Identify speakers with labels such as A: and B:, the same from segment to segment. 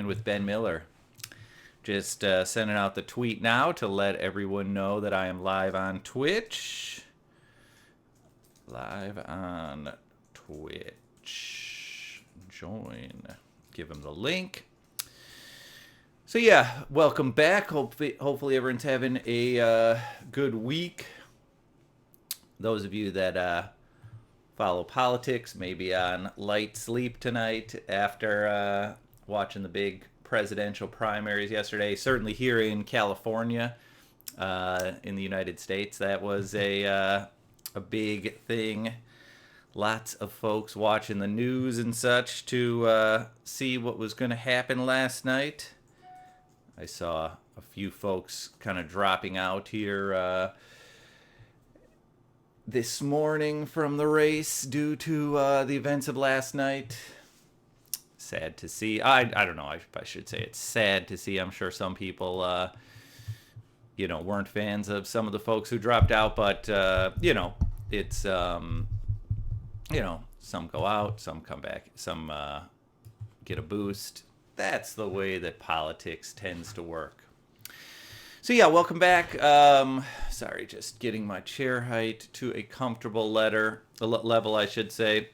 A: Streamin with Ben Miller. Just sending out the tweet now to let everyone know that I am live on Twitch. Live on Twitch. Join. Give them the link. So yeah, welcome back. Hopefully everyone's having a good week. Those of you that follow politics, maybe on light sleep tonight after watching the big presidential primaries yesterday. Certainly here in California, in the United States, that was a big thing. Lots of folks watching the news and such to see what was going to happen last night. I saw a few folks kind of dropping out here this morning from the race due to the events of last night. Sad to see. I don't know. I should say it's sad to see. I'm sure some people, weren't fans of some of the folks who dropped out, but it's some go out, some come back, some get a boost. That's the way that politics tends to work. So yeah, welcome back. Sorry, just getting my chair height to a comfortable level, I should say.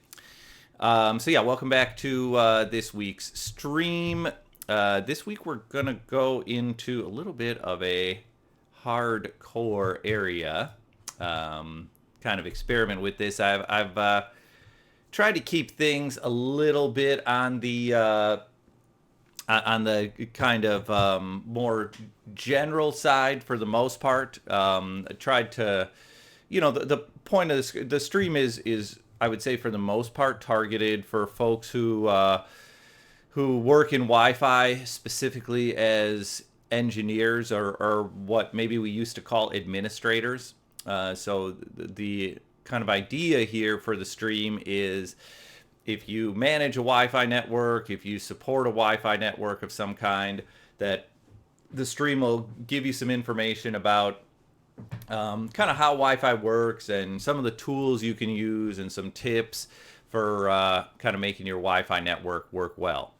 A: So yeah, welcome back to this week's stream. This week we're gonna go into a little bit of a hardcore area. Kind of experiment with this. I've tried to keep things a little bit on the kind of more general side for the most part. I tried to, the point of the stream is I would say for the most part targeted for folks who work in Wi-Fi, specifically as engineers or what maybe we used to call administrators. So the kind of idea here for the stream is if you manage a Wi-Fi network, if you support a Wi-Fi network of some kind, that the stream will give you some information about kind of how Wi-Fi works and some of the tools you can use and some tips for kind of making your Wi-Fi network work well.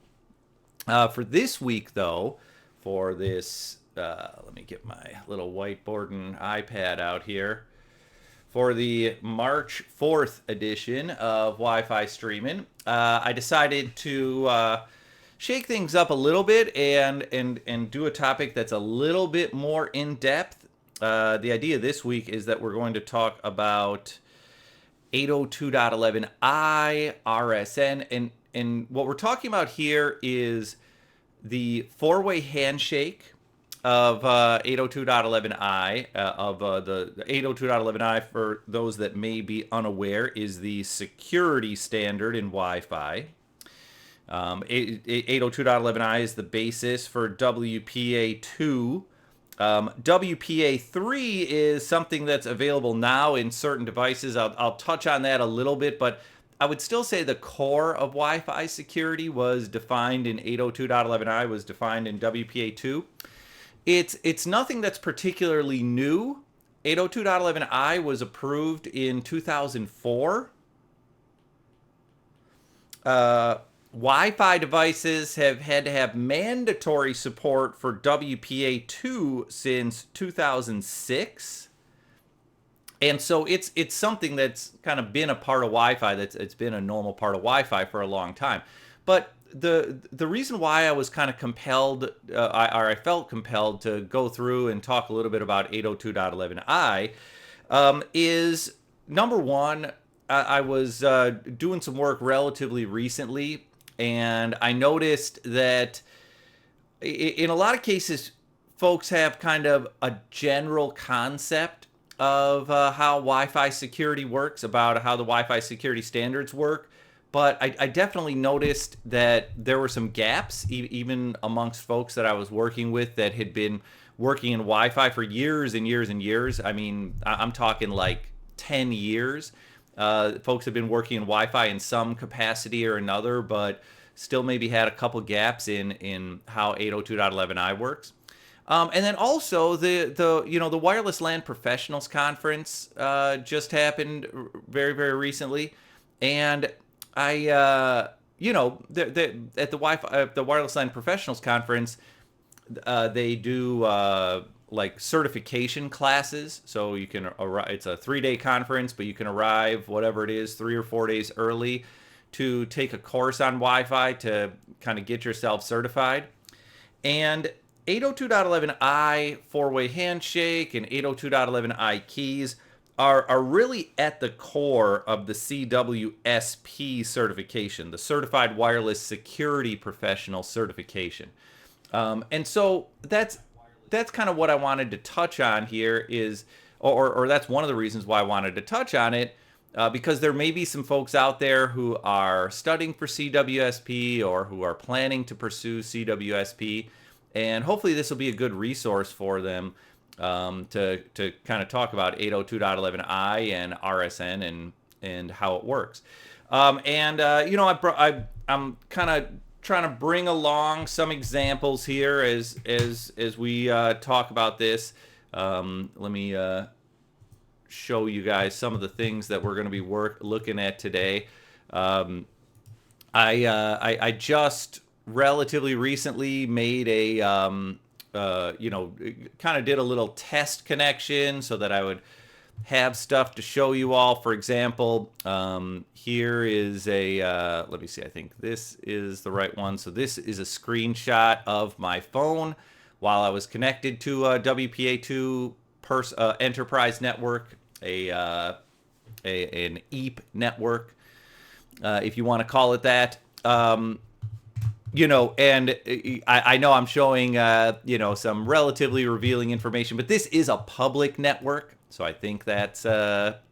A: For this week, though, for this, let me get my little whiteboard and iPad out here. For the March 4th edition of Wi-Fi Streamin', I decided to shake things up a little bit and do a topic that's a little bit more in depth. The idea this week is that we're going to talk about 802.11i, RSN, and what we're talking about here is the four-way handshake of 802.11i, of the 802.11i, for those that may be unaware, is the security standard in Wi-Fi. 802.11i is the basis for WPA2. WPA3 is something that's available now in certain devices. I'll touch on that a little bit, but I would still say the core of Wi-Fi security was defined in 802.11i, was defined in WPA2. It's nothing that's particularly new. 802.11i was approved in 2004. Wi-Fi devices have had to have mandatory support for WPA2 since 2006. And so it's something that's kind of been a part of Wi-Fi, it's been a normal part of Wi-Fi for a long time. But the reason why I was kind of compelled, I felt compelled to go through and talk a little bit about 802.11i is, number one, I was doing some work relatively recently, and I noticed that in a lot of cases, folks have kind of a general concept of how Wi-Fi security works, about how the Wi-Fi security standards work. But I definitely noticed that there were some gaps, even amongst folks that I was working with that had been working in Wi-Fi for years and years and years. I mean, I'm talking like 10 years. Folks have been working in Wi-Fi in some capacity or another, but still maybe had a couple gaps in how 802.11i works. And then also the Wireless LAN Professionals Conference just happened very, very recently, and I you know, at the Wi-Fi, the Wireless Line Professionals Conference, they do like certification classes. So you can arrive. It's a 3-day conference, but you can arrive whatever it is 3 or 4 days early to take a course on Wi-Fi to kind of get yourself certified. And 802.11i four-way handshake and 802.11i keys are really at the core of the CWSP certification, the Certified Wireless Security Professional certification. And so that's kind of what I wanted to touch on here is, or that's one of the reasons why I wanted to touch on it, because there may be some folks out there who are studying for CWSP or who are planning to pursue CWSP, and hopefully this will be a good resource for them to kind of talk about 802.11i and RSN and how it works. You know, I'm kind of trying to bring along some examples here as we talk about this. Let me show you guys some of the things that we're going to be looking at today. I just relatively recently made a you know, kind of did a little test connection so that I would have stuff to show you all. For example, here is a, let me see, I think this is the right one. So this is a screenshot of my phone while I was connected to a WPA2 enterprise network, an EAP network, if you want to call it that. You know, and I know I'm showing, you know, some relatively revealing information, but this is a public network. So I think that's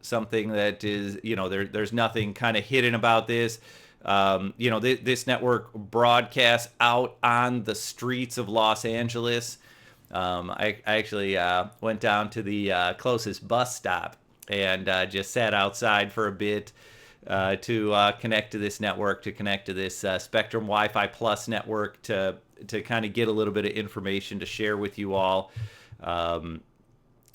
A: something that is, you know, there's nothing kind of hidden about this. You know, this network broadcasts out on the streets of Los Angeles. I actually went down to the closest bus stop and just sat outside for a bit to connect to this network, to connect to this Spectrum Wi-Fi Plus network, to kind of get a little bit of information to share with you all.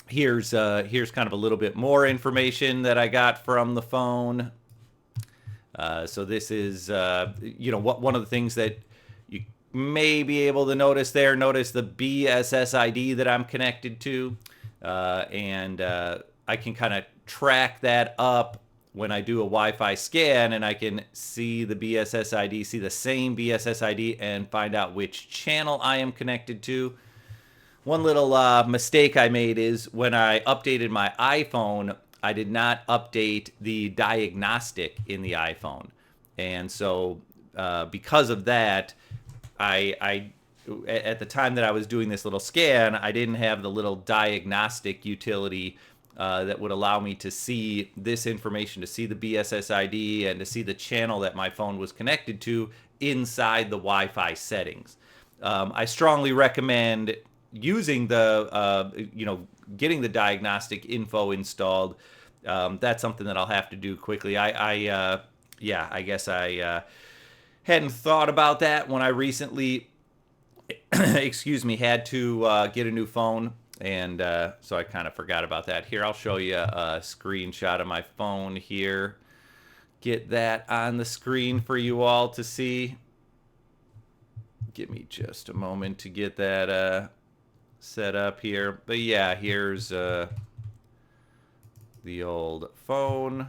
A: Here's kind of a little bit more information that I got from the phone. So this is, you know, one of the things that you may be able to notice there. Notice the BSSID that I'm connected to, and I can kind of track that up when I do a Wi-Fi scan, and I can see the BSSID, see the same BSSID, and find out which channel I am connected to. One little mistake I made is when I updated my iPhone, I did not update the diagnostic in the iPhone. And so because of that, I at the time that I was doing this little scan, I didn't have the little diagnostic utility that would allow me to see this information, to see the BSSID, and to see the channel that my phone was connected to inside the Wi-Fi settings. I strongly recommend using the, you know, getting the diagnostic info installed. That's something that I'll have to do quickly. Yeah, I guess I hadn't thought about that when I recently, excuse me, had to get a new phone. And so I kind of forgot about that. Here, I'll show you a screenshot of my phone here. Get that on the screen for you all to see. Give me just a moment to get that set up here. But yeah, here's the old phone.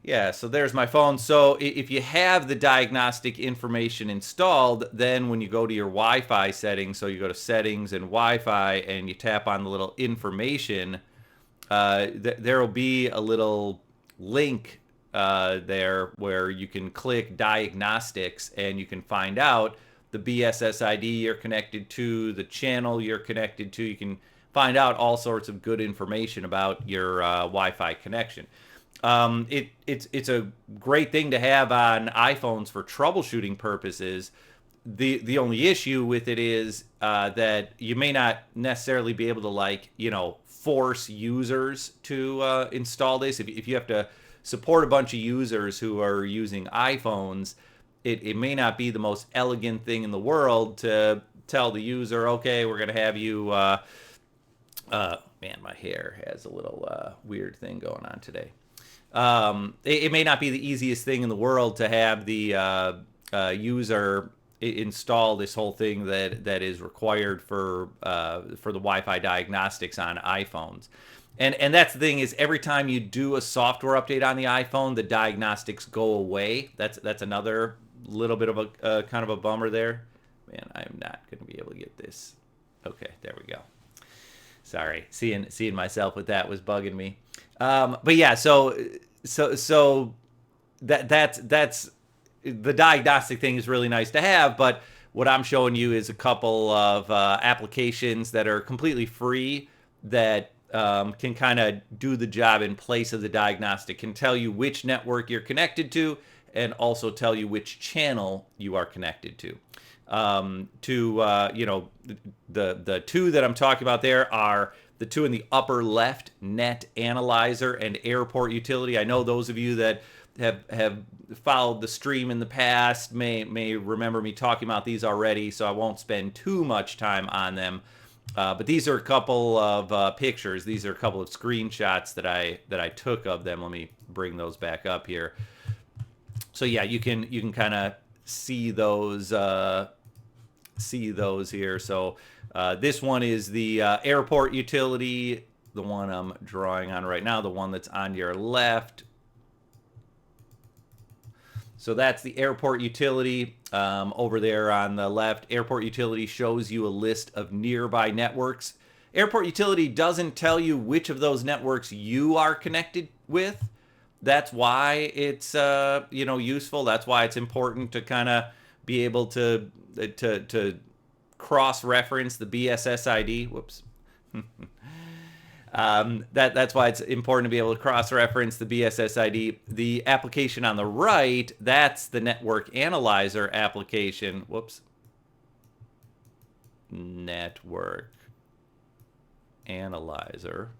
A: Yeah, so there's my phone. So if you have the diagnostic information installed, then when you go to your Wi-Fi settings, so you go to settings and Wi-Fi and you tap on the little information, there will be a little link there where you can click diagnostics and you can find out the BSSID you're connected to, the channel you're connected to. You can find out all sorts of good information about your Wi-Fi connection. It's a great thing to have on iPhones for troubleshooting purposes. The only issue with it is that you may not necessarily be able to, like, you know, force users to install this. If you have to support a bunch of users who are using iPhones, it may not be the most elegant thing in the world to tell the user, okay, we're going to have you Man, my hair has a little weird thing going on today. It may not be the easiest thing in the world to have the user install this whole thing that is required for the Wi-Fi diagnostics on iPhones. And that's the thing, is every time you do a software update on the iPhone, the diagnostics go away. That's another little bit of a kind of a bummer there. Man, I'm not going to be able to get this. Okay, there we go. Sorry, seeing myself with that was bugging me. But yeah, so that's the diagnostic thing is really nice to have. But what I'm showing you is a couple of applications that are completely free that can kind of do the job in place of the diagnostic. Can tell you which network you're connected to, and also tell you which channel you are connected to. You know, the two that I'm talking about there are the two in the upper left, Net Analyzer and Airport Utility. I know those of you that have followed the stream in the past may remember me talking about these already, so I won't spend too much time on them. But these are a couple of pictures. These are a couple of screenshots that I took of them. Let me bring those back up here. So yeah, you can kind of see those here. So this one is the Airport Utility, the one I'm drawing on right now, the one that's on your left. So that's the Airport Utility over there on the left. Airport Utility shows you a list of nearby networks. Airport Utility doesn't tell you which of those networks you are connected with. That's why it's you know, useful. That's why it's important to kind of be able to cross-reference the BSS ID. Whoops. That's why it's important to be able to cross-reference the BSS ID. The application on the right, that's the Network Analyzer application. Whoops. Network Analyzer.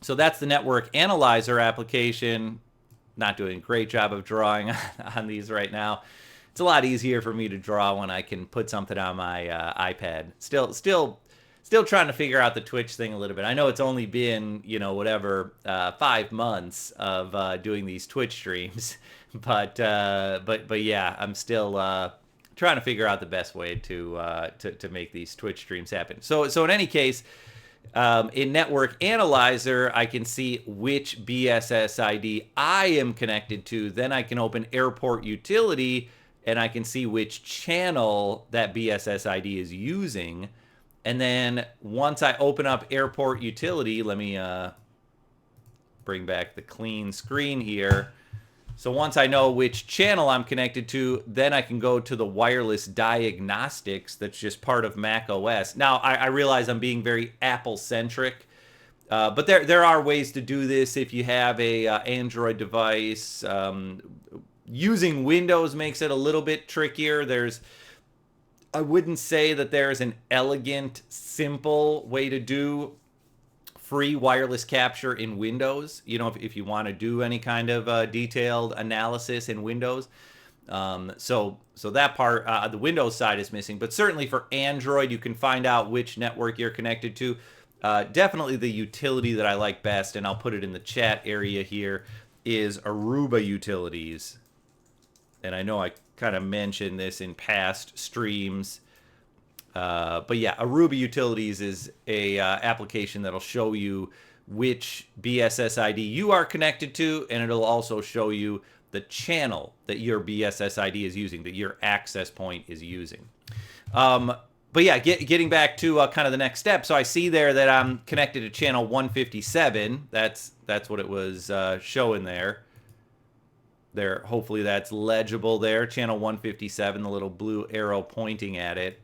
A: So that's the Network Analyzer application. Not doing a great job of drawing on these right now. It's a lot easier for me to draw when I can put something on my iPad. Still trying to figure out the Twitch thing a little bit. I know it's only been, you know, whatever, 5 months of doing these Twitch streams, but yeah, I'm still trying to figure out the best way to make these Twitch streams happen. So in any case, in Network Analyzer, I can see which BSS ID I am connected to. Then I can open Airport Utility, and I can see which channel that BSS ID is using. And then once I open up Airport Utility, let me bring back the clean screen here. So once I know which channel I'm connected to, then I can go to the wireless diagnostics that's just part of Mac OS. Now, I realize I'm being very Apple-centric, but there are ways to do this if you have a Android device. Using Windows makes it a little bit trickier. I wouldn't say that there's an elegant, simple way to do free wireless capture in Windows. You know, if you want to do any kind of detailed analysis in Windows. So that part, the Windows side is missing. But certainly for Android, you can find out which network you're connected to. Definitely the utility that I like best, and I'll put it in the chat area here, is Aruba Utilities. And I know I kind of mentioned this in past streams. But yeah, Aruba Utilities is a application that'll show you which BSS ID you are connected to, and it'll also show you the channel that your BSS ID is using, that your access point is using. But yeah, getting back to kind of the next step. So I see there that I'm connected to channel 157. That's what it was showing there. Hopefully that's legible there. Channel 157, the little blue arrow pointing at it.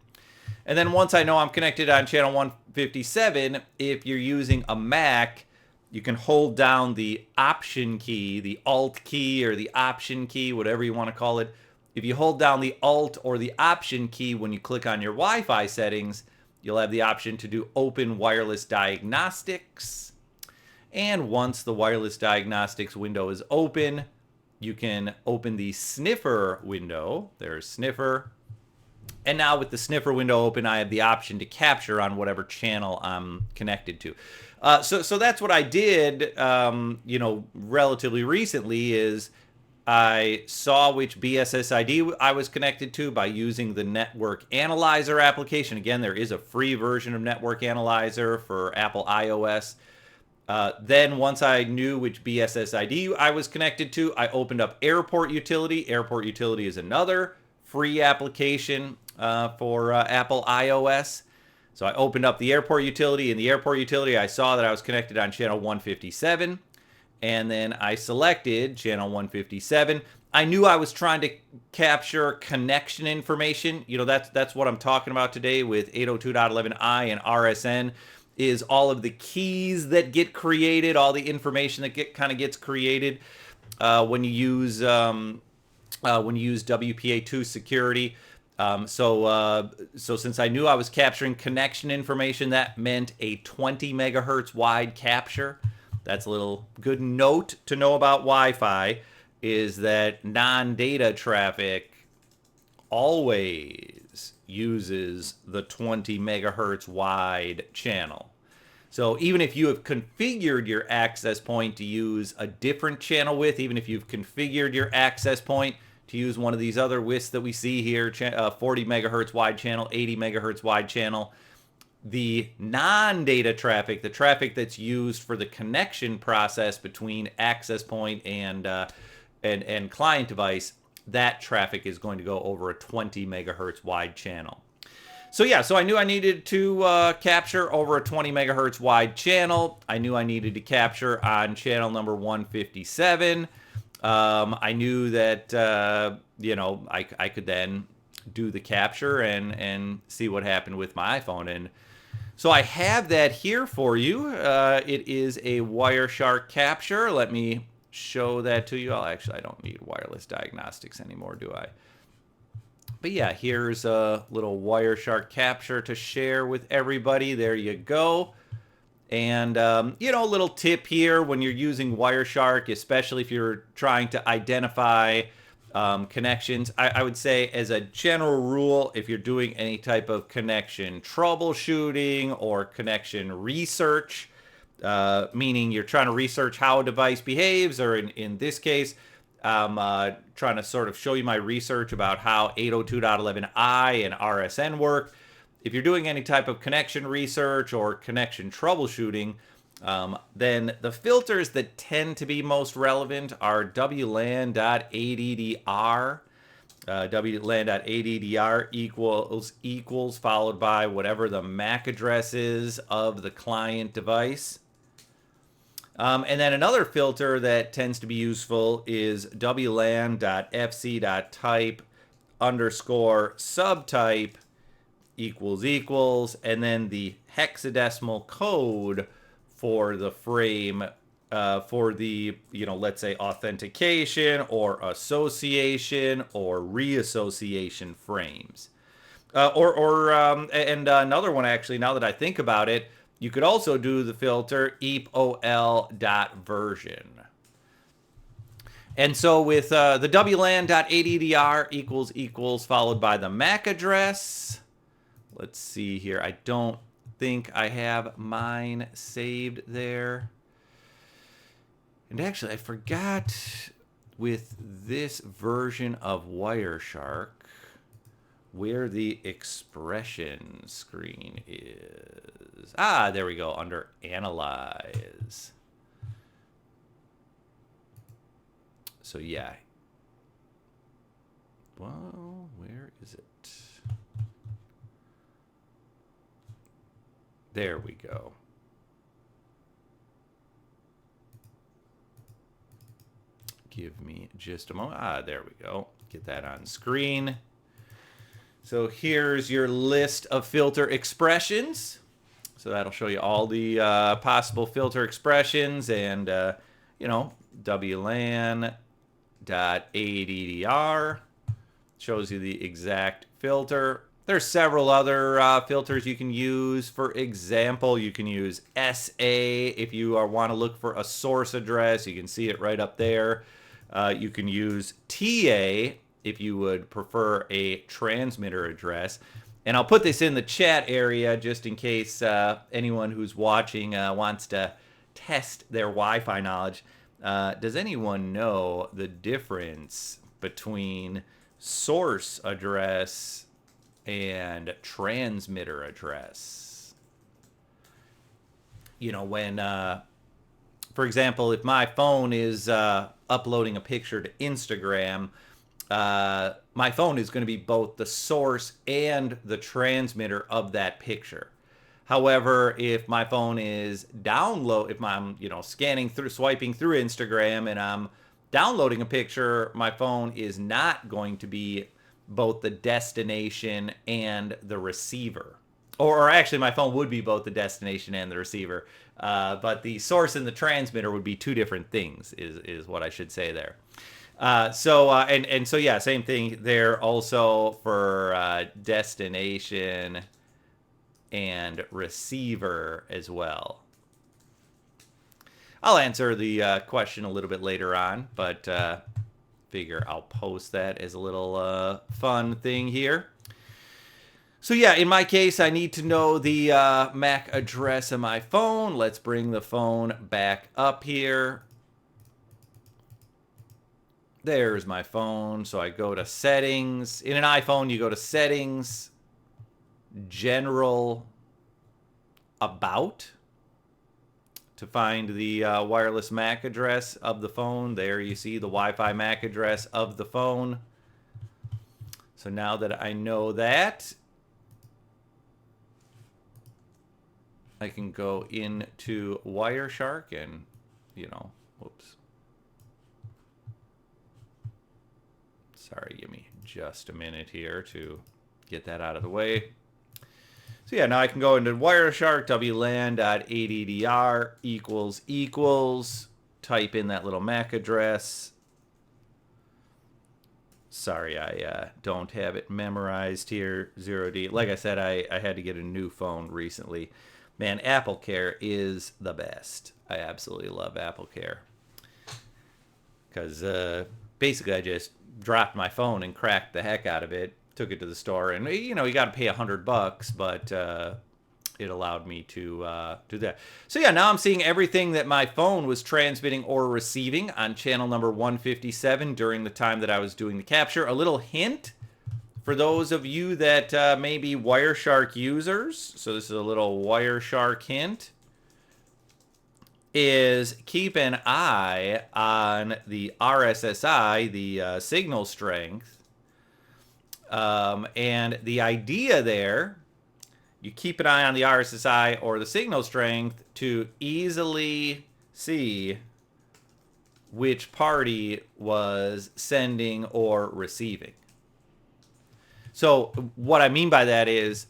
A: And then once I know I'm connected on channel 157, if you're using a Mac, you can hold down the Option key, the Alt key or the Option key, whatever you want to call it. If you hold down the Alt or the Option key when you click on your Wi-Fi settings, you'll have the option to do Open Wireless Diagnostics. And once the Wireless Diagnostics window is open, you can open the Sniffer window. There's Sniffer. And now with the sniffer window open, I have the option to capture on whatever channel I'm connected to. So that's what I did, relatively recently is I saw which BSSID I was connected to by using the Network Analyzer application. Again, there is a free version of Network Analyzer for Apple iOS. Then once I knew which BSSID I was connected to, I opened up Airport Utility. Airport Utility is another free application for Apple iOS. So I opened up the Airport Utility. In the Airport Utility, I saw that I was connected on channel 157. And then I selected channel 157. I knew I was trying to capture connection information. That's what I'm talking about today with 802.11i and RSN, is all of the keys that get created, all the information that kind of gets created when you use WPA2 security. So since I knew I was capturing connection information, that meant a 20 megahertz wide capture. That's a little good note to know about Wi-Fi, is that non-data traffic always uses the 20 megahertz wide channel. So even if you have configured your access point to use a different channel width, even if you've configured your access point to use one of these other widths that we see here, 40 megahertz wide channel, 80 megahertz wide channel, the non-data traffic, the traffic that's used for the connection process between access point and client device, that traffic is going to go over a 20 megahertz wide channel. So yeah, so I knew I needed to capture over a 20 megahertz wide channel. I knew I needed to capture on channel number 157. I knew that I could then do the capture and see what happened with my iPhone. And so I have that here for you. It is a Wireshark capture. Let me show that to you. I don't need wireless diagnostics anymore, do I? But yeah, here's a little Wireshark capture to share with everybody. There you go. And, a little tip here when you're using Wireshark, especially if you're trying to identify connections. I would say, as a general rule, if you're doing any type of connection troubleshooting or connection research, meaning you're trying to research how a device behaves, or in this case, I'm trying to sort of show you my research about how 802.11i and RSN work. If you're doing any type of connection research or connection troubleshooting, then the filters that tend to be most relevant are WLAN.ADDR. WLAN.ADDR equals followed by whatever the MAC address is of the client device. And then another filter that tends to be useful is WLAN.fc.type_subtype equals, and then the hexadecimal code for the frame for the, let's say authentication or association or reassociation frames. And another one, actually, now that I think about it, you could also do the filter eepol.version. And so with the WLAN.ADDR equals followed by the MAC address. Let's see here. I don't think I have mine saved there. And actually, I forgot with this version of Wireshark where the expression screen is. Ah, there we go, under Analyze. So yeah. Well, where is it? There we go. Give me just a moment. Ah, there we go. Get that on screen. So here's your list of filter expressions. So that'll show you all the possible filter expressions, and WLAN.ADDR shows you the exact filter. There's several other filters you can use. For example, you can use SA if you want to look for a source address. You can see it right up there. You can use TA if you would prefer a transmitter address. And I'll put this in the chat area just in case anyone who's watching wants to test their Wi-Fi knowledge. Does anyone know the difference between source address and transmitter address? You know, when, for example, if my phone is uploading a picture to Instagram, my phone is going to be both the source and the transmitter of that picture. However, if my phone is if I'm, scanning through, swiping through Instagram and I'm downloading a picture, my phone is not going to be both the destination and the receiver. Or actually, my phone would be both the destination and the receiver. But the source and the transmitter would be two different things, is what I should say there. So yeah, same thing there also for destination and receiver as well. I'll answer the question a little bit later on, but figure I'll post that as a little fun thing here. So yeah, in my case, I need to know the MAC address of my phone. Let's bring the phone back up here. There's my phone. So I go to settings. In an iPhone, you go to settings, general, about, to find the wireless MAC address of the phone. There you see the Wi-Fi MAC address of the phone. So now that I know that, I can go into Wireshark and, whoops. Sorry, give me just a minute here to get that out of the way. So yeah, now I can go into Wireshark, wlan.addr equals, type in that little MAC address. Sorry, I don't have it memorized here, 0D. Like I said, I had to get a new phone recently. Man, AppleCare is the best. I absolutely love AppleCare. Because basically I just dropped my phone and cracked the heck out of it. Took it to the store, and you got to pay $100, but it allowed me to do that. So yeah, now I'm seeing everything that my phone was transmitting or receiving on channel number 157 during the time that I was doing the capture. A little hint for those of you that may be Wireshark users, so this is a little Wireshark hint, is keep an eye on the RSSI, the signal strength. And the idea there, you keep an eye on the RSSI or the signal strength to easily see which party was sending or receiving. So what I mean by that is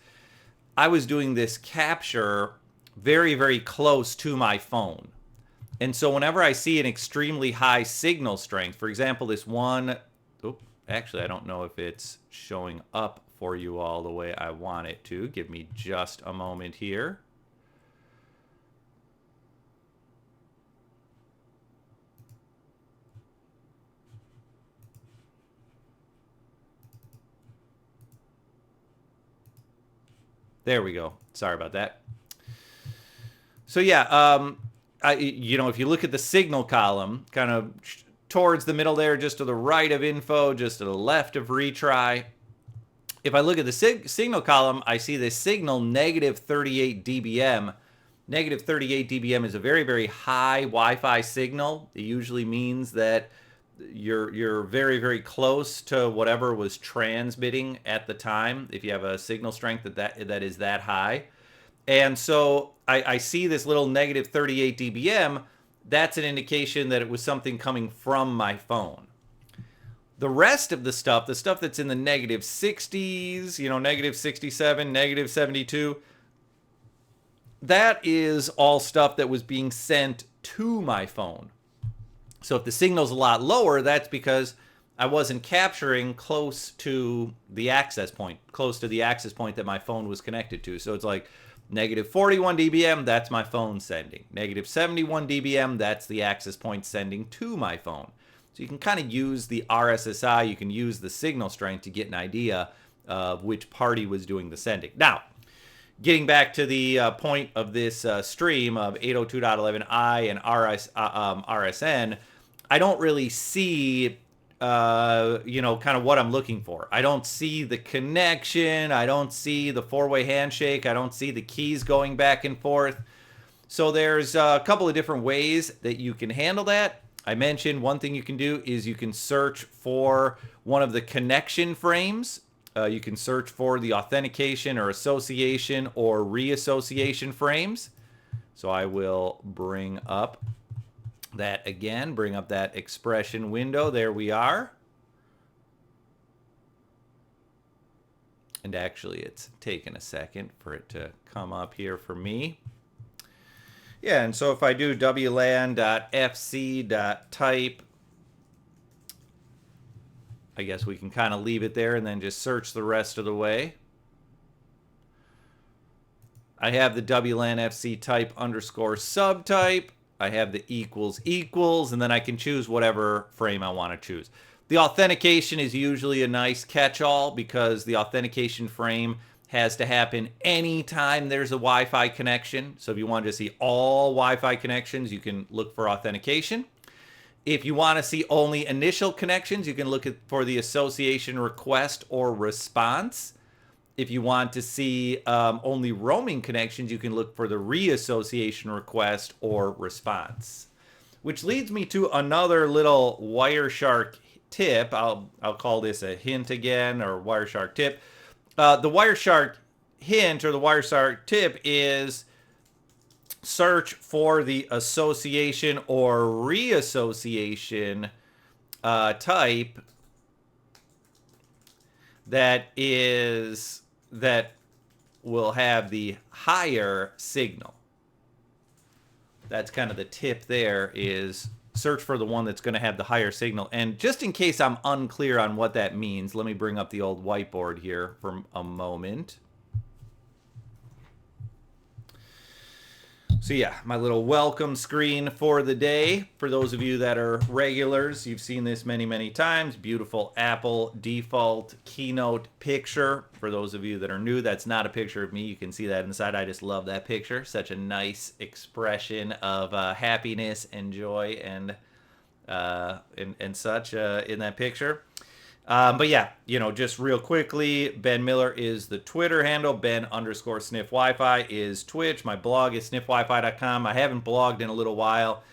A: I was doing this capture very, very close to my phone. And so whenever I see an extremely high signal strength, for example, this one, actually, I don't know if it's showing up for you all the way I want it to. Give me just a moment here. There we go. Sorry about that. So yeah, if you look at the signal column, kind of towards the middle there, just to the right of info, just to the left of retry. If I look at the signal column, I see the signal negative 38 dBm. Negative 38 dBm is a very, very high Wi-Fi signal. It usually means that you're very, very close to whatever was transmitting at the time, if you have a signal strength that is that high. And so I see this little negative 38 dBm. That's an indication that it was something coming from my phone. The rest of the stuff that's in the negative 60s, negative 67, negative 72, that is all stuff that was being sent to my phone. So if the signal's a lot lower, that's because I wasn't capturing close to the access point that my phone was connected to. So it's like negative 41 dBm, that's my phone sending. Negative 71 dBm, that's the access point sending to my phone. So So you can kind of use the RSSI, you can use the signal strength to get an idea of which party was doing the sending. Now, getting back to the point of this stream of 802.11i and RSN, I don't really see, kind of what I'm looking for. I don't see the connection. I don't see the four-way handshake. I don't see the keys going back and forth. So there's a couple of different ways that you can handle that. I mentioned one thing you can do is you can search for one of the connection frames. You can search for the authentication or association or reassociation frames. So I will bring up that again, bring up that expression window. There we are. And actually, it's taken a second for it to come up here for me. Yeah, and so if I do wlan.fc.type, I guess we can kind of leave it there and then just search the rest of the way. I have the WLAN FC type underscore subtype. I have the equals equals, and then I can choose whatever frame I want to choose. The authentication is usually a nice catch-all because the authentication frame has to happen anytime there's a Wi-Fi connection. So if you want to see all Wi-Fi connections, you can look for authentication. If you want to see only initial connections, you can look for the association request or response. If you want to see only roaming connections, you can look for the reassociation request or response. Which leads me to another little Wireshark tip. I'll call this a hint again, or Wireshark tip. The Wireshark hint or the Wireshark tip is search for the association or reassociation type that will have the higher signal. That's kind of the tip there, is search for the one that's going to have the higher signal. And just in case I'm unclear on what that means, let me bring up the old whiteboard here for a moment. So yeah, my little welcome screen for the day. For those of you that are regulars, you've seen this many, many times. Beautiful Apple default keynote picture. For those of you that are new, that's not a picture of me. You can see that inside. I just love that picture. Such a nice expression of happiness and joy and such in that picture. But yeah, just real quickly, Ben Miller is the Twitter handle. Ben_sniff Wi-Fi is Twitch. My blog is sniffwifi.com. I haven't blogged in a little while.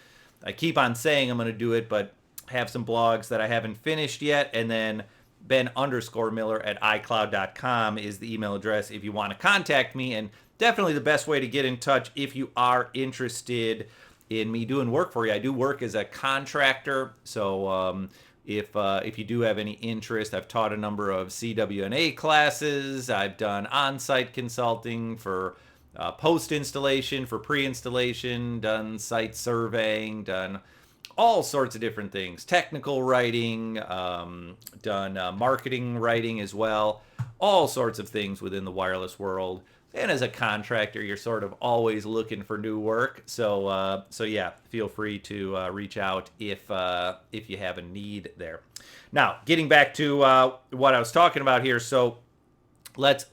A: I keep on saying I'm going to do it, but have some blogs that I haven't finished yet. And then Ben_Miller at iCloud.com is the email address if you want to contact me. And definitely the best way to get in touch if you are interested in me doing work for you. I do work as a contractor, so if you do have any interest, I've taught a number of CWNA classes. I've done on-site consulting for post-installation, for pre-installation, done site surveying, done all sorts of different things. Technical writing, done marketing writing as well. All sorts of things within the wireless world. And as a contractor, you're sort of always looking for new work. So yeah, feel free to reach out if you have a need there. Now, getting back to what I was talking about here. So let's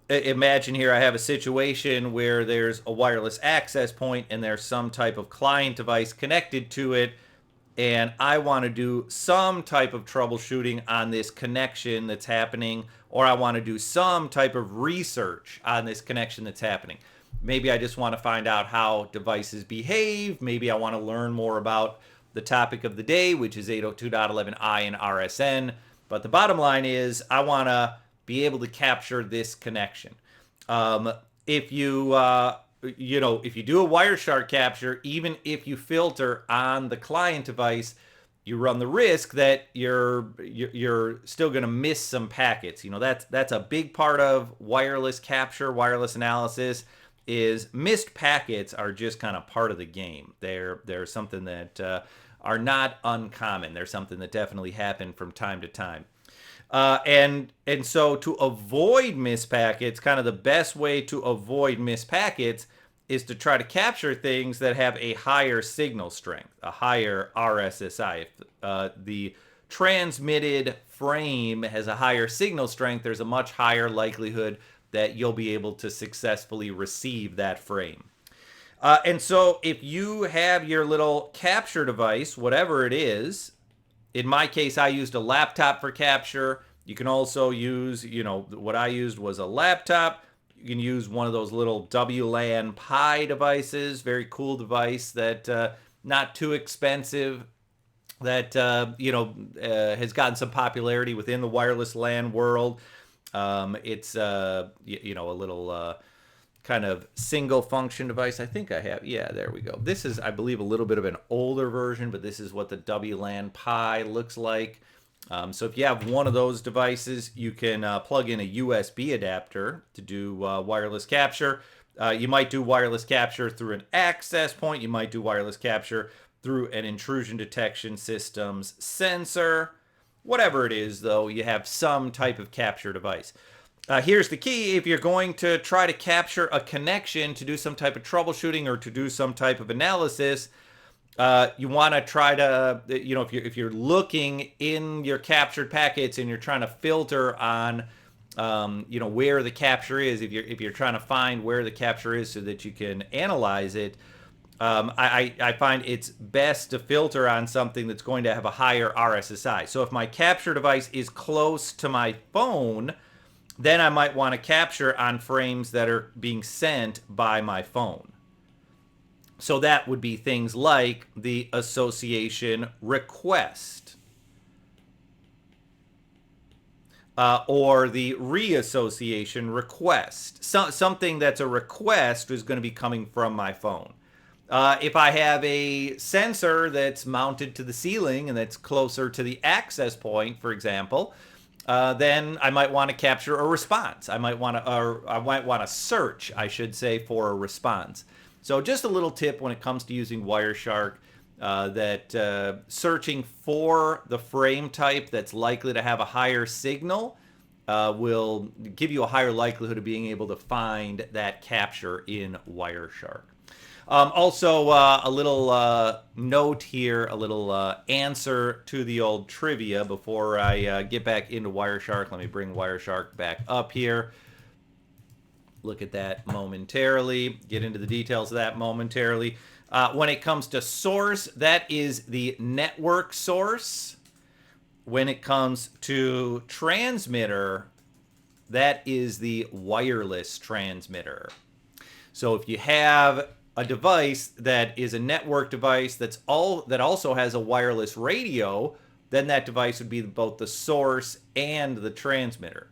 A: imagine here I have a situation where there's a wireless access point and there's some type of client device connected to it, and I want to do some type of troubleshooting on this connection that's happening, or I want to do some type of research on this connection that's happening. Maybe I just want to find out how devices behave. Maybe I want to learn more about the topic of the day, which is 802.11i and RSN. But the bottom line is I want to be able to capture this connection. If you do a Wireshark capture, even if you filter on the client device, you run the risk that you're still going to miss some packets. That's a big part of wireless capture, wireless analysis, is missed packets are just kind of part of the game. They're something that are not uncommon. They're something that definitely happen from time to time. And so to avoid missed packets, kind of the best way to avoid missed packets is to try to capture things that have a higher signal strength, a higher RSSI. If the transmitted frame has a higher signal strength, there's a much higher likelihood that you'll be able to successfully receive that frame. And so if you have your little capture device, whatever it is, in my case, I used a laptop for capture. You can also use, what I used was a laptop. You can use one of those little WLAN Pi devices, very cool device that not too expensive, that has gotten some popularity within the wireless LAN world. It's a little kind of single function device. I think I have. Yeah, there we go. This is, I believe, a little bit of an older version, but this is what the WLAN Pi looks like. So if you have one of those devices, you can plug in a USB adapter to do wireless capture. You might do wireless capture through an access point. You might do wireless capture through an intrusion detection systems sensor. Whatever it is, though, you have some type of capture device. Here's the key. If you're going to try to capture a connection to do some type of troubleshooting or to do some type of analysis, you want to try to, if you're looking in your captured packets and you're trying to filter on, where the capture is, if you're trying to find where the capture is so that you can analyze it, I find it's best to filter on something that's going to have a higher RSSI. So if my capture device is close to my phone, then I might want to capture on frames that are being sent by my phone. So that would be things like the association request or the reassociation request. Something that's a request is going to be coming from my phone. If I have a sensor that's mounted to the ceiling and that's closer to the access point, for example, then I might want to capture a response. I might want to search, I should say, for a response. So just a little tip when it comes to using Wireshark, that searching for the frame type that's likely to have a higher signal will give you a higher likelihood of being able to find that capture in Wireshark. Also, a little note here, a little answer to the old trivia before I get back into Wireshark. Let me bring Wireshark back up here. Look at that momentarily. Get into the details of that momentarily. When it comes to source, that is the network source. When it comes to transmitter, that is the wireless transmitter. So if you have a device that is a network device that also has a wireless radio, then that device would be both the source and the transmitter.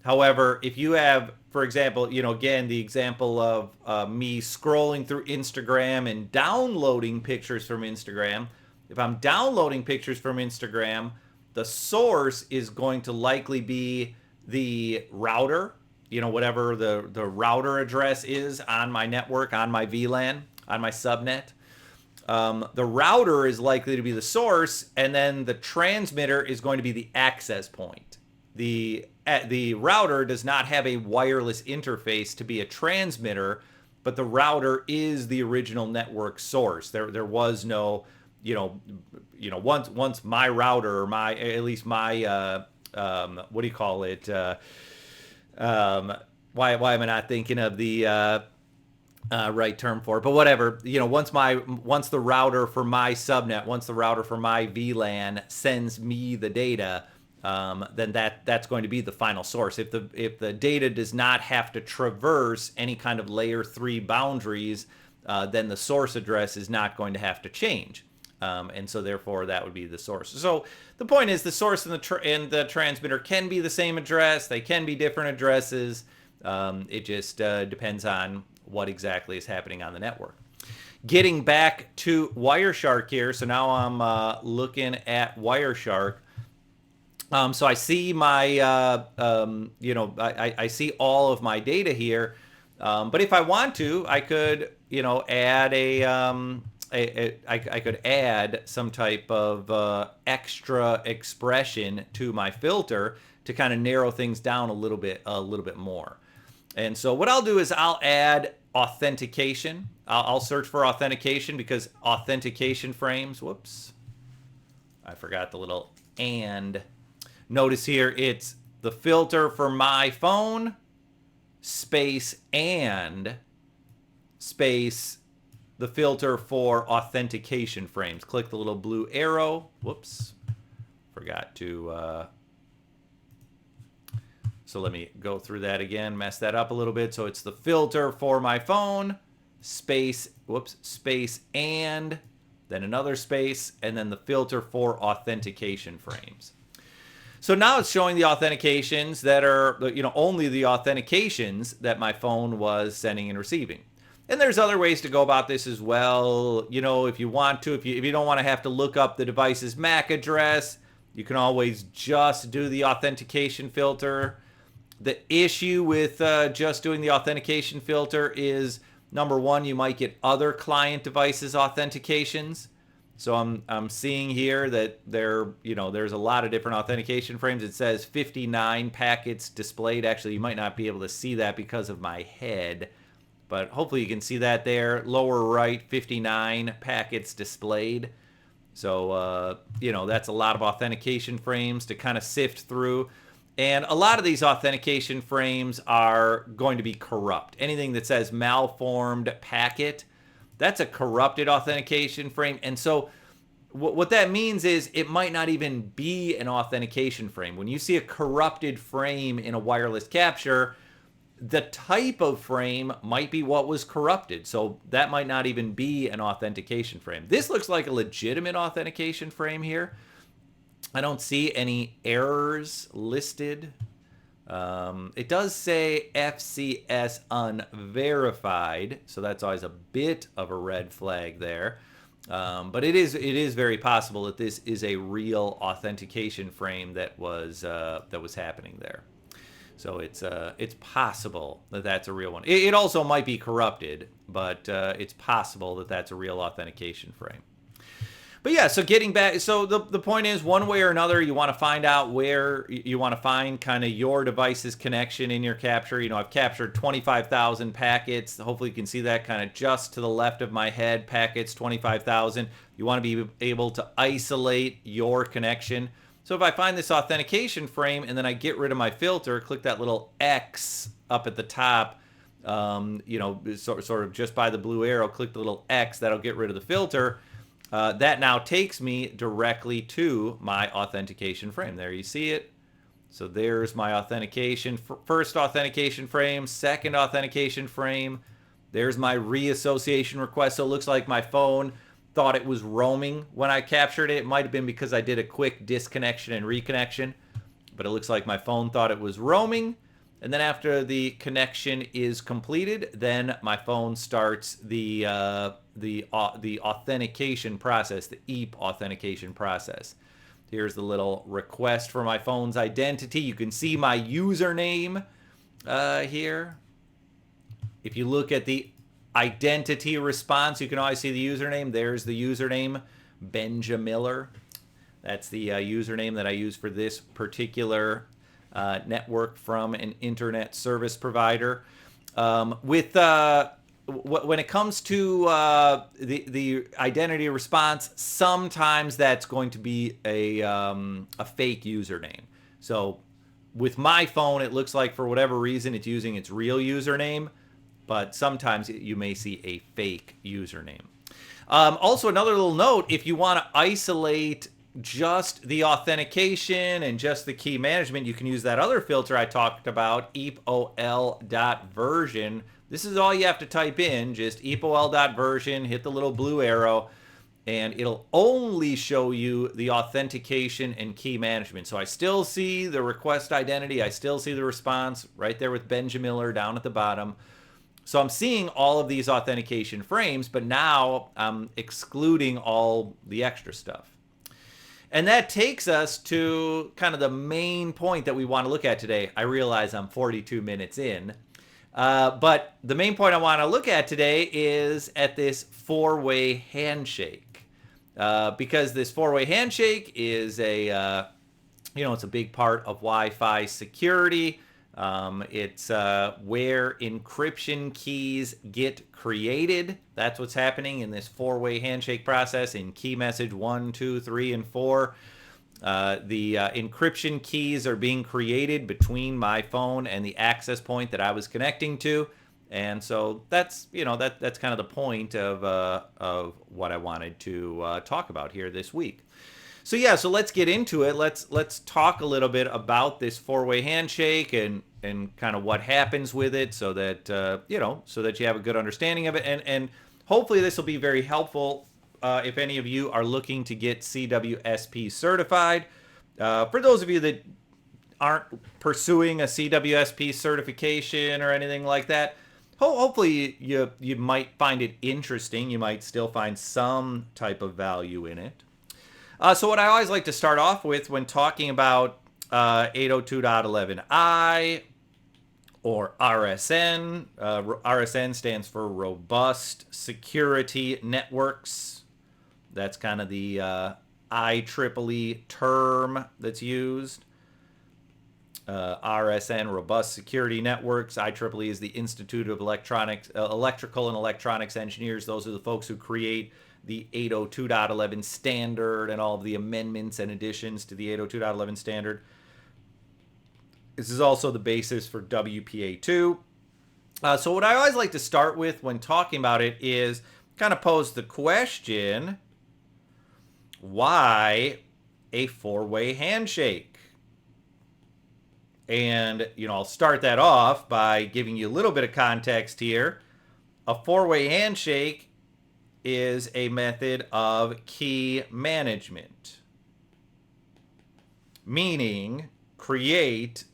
A: However, if you have, for example, again, the example of me scrolling through Instagram and downloading pictures from Instagram, if I'm downloading pictures from Instagram, the source is going to likely be the router, whatever the router address is on my network, on my VLAN, on my subnet. The router is likely to be the source, and then the transmitter is going to be the access point. The router does not have a wireless interface to be a transmitter, but the router is the original network source. There was no, once my router, or at least my what do you call it? Why am I not thinking of the right term for it? But whatever, once the router for my subnet, once the router for my VLAN sends me the data, then that's going to be the final source. If the data does not have to traverse any kind of layer 3 boundaries, then the source address is not going to have to change. And so therefore that would be the source. So the point is the source and the transmitter can be the same address. They can be different addresses. It just depends on what exactly is happening on the network. Getting back to Wireshark here. So now I'm looking at Wireshark. So I see my, I see all of my data here. But if I want to, I could, add I could add some type of extra expression to my filter to kind of narrow things down a little bit more. And so what I'll do is I'll add authentication. I'll search for authentication because authentication frames, whoops, I forgot the little and. Notice here it's the filter for my phone, space, and space, the filter for authentication frames. Click the little blue arrow. Whoops, forgot to... So let me go through that again, mess that up a little bit. So it's the filter for my phone, space, whoops, space, and then another space, and then the filter for authentication frames. So now it's showing the authentications that are, only the authentications that my phone was sending and receiving. And there's other ways to go about this as well. If you want to, if you don't want to have to look up the device's MAC address, you can always just do the authentication filter. The issue with just doing the authentication filter is, number one, you might get other client devices authentications. So I'm seeing here that there's a lot of different authentication frames. It says 59 packets displayed. Actually, you might not be able to see that because of my head, but hopefully you can see that there. Lower right, 59 packets displayed. So, that's a lot of authentication frames to kind of sift through. And a lot of these authentication frames are going to be corrupt. Anything that says malformed packet, that's a corrupted authentication frame. And so what that means is it might not even be an authentication frame. When you see a corrupted frame in a wireless capture, the type of frame might be what was corrupted. So that might not even be an authentication frame. This looks like a legitimate authentication frame here. I don't see any errors listed. It does say FCS unverified, so that's always a bit of a red flag there. But it is very possible that this is a real authentication frame that was happening there. So it's possible that that's a real one. It also might be corrupted, but it's possible that that's a real authentication frame. But yeah, so getting back, so the point is, one way or another, you want to find out where you want to find kind of your device's connection in your capture. I've captured 25,000 packets. Hopefully you can see that kind of just to the left of my head, packets, 25,000. You want to be able to isolate your connection. So if I find this authentication frame and then I get rid of my filter, click that little X up at the top, sort of just by the blue arrow, click the little X, that'll get rid of the filter. That now takes me directly to my authentication frame. There you see it. So there's my authentication, first authentication frame, second authentication frame. There's my reassociation request. So it looks like my phone thought it was roaming when I captured it. It might have been because I did a quick disconnection and reconnection, but it looks like my phone thought it was roaming. And then after the connection is completed, then my phone starts the authentication process, the EAP authentication process. Here's the little request for my phone's identity. You can see my username here. If you look at the identity response, you can always see the username. There's the username, Benja Miller. That's the username that I use for this particular network from an internet service provider. When it comes to the identity response, sometimes that's going to be a fake username. So with my phone, it looks like for whatever reason it's using its real username, but sometimes you may see a fake username. Also, another little note, if you want to isolate just the authentication and just the key management, you can use that other filter I talked about, eapol.version. This is all you have to type in, just eapol.version, hit the little blue arrow, and it'll only show you the authentication and key management. So I still see the request identity, I still see the response right there with Benja Miller down at the bottom. So I'm seeing all of these authentication frames, but now I'm excluding all the extra stuff. And that takes us to kind of the main point that we want to look at today. I realize I'm 42 minutes in, but the main point I want to look at today is at this four-way handshake, because this four-way handshake is it's a big part of Wi-Fi security. It's where encryption keys get created. That's what's happening in this four-way handshake process in key message 1, 2, 3, and 4. The encryption keys are being created between my phone and the access point that I was connecting to. And so that's, that's kind of the point of what I wanted to talk about here this week. So yeah, so let's get into it. Let's talk a little bit about this four-way handshake and kind of what happens with it, so that so that you have a good understanding of it, and hopefully this will be very helpful if any of you are looking to get CWSP certified. For those of you that aren't pursuing a CWSP certification or anything like that, hopefully you might find it interesting. You might still find some type of value in it. So what I always like to start off with when talking about 802.11i or RSN, RSN stands for Robust Security Networks. That's kind of the IEEE term that's used. RSN, Robust Security Networks. IEEE is the Institute of Electrical and Electronics Engineers. Those are the folks who create the 802.11 standard and all of the amendments and additions to the 802.11 standard. This is also the basis for WPA2. So what I always like to start with when talking about it is kind of pose the question, why a four-way handshake? And, I'll start that off by giving you a little bit of context here. A four-way handshake is a method of key management, meaning create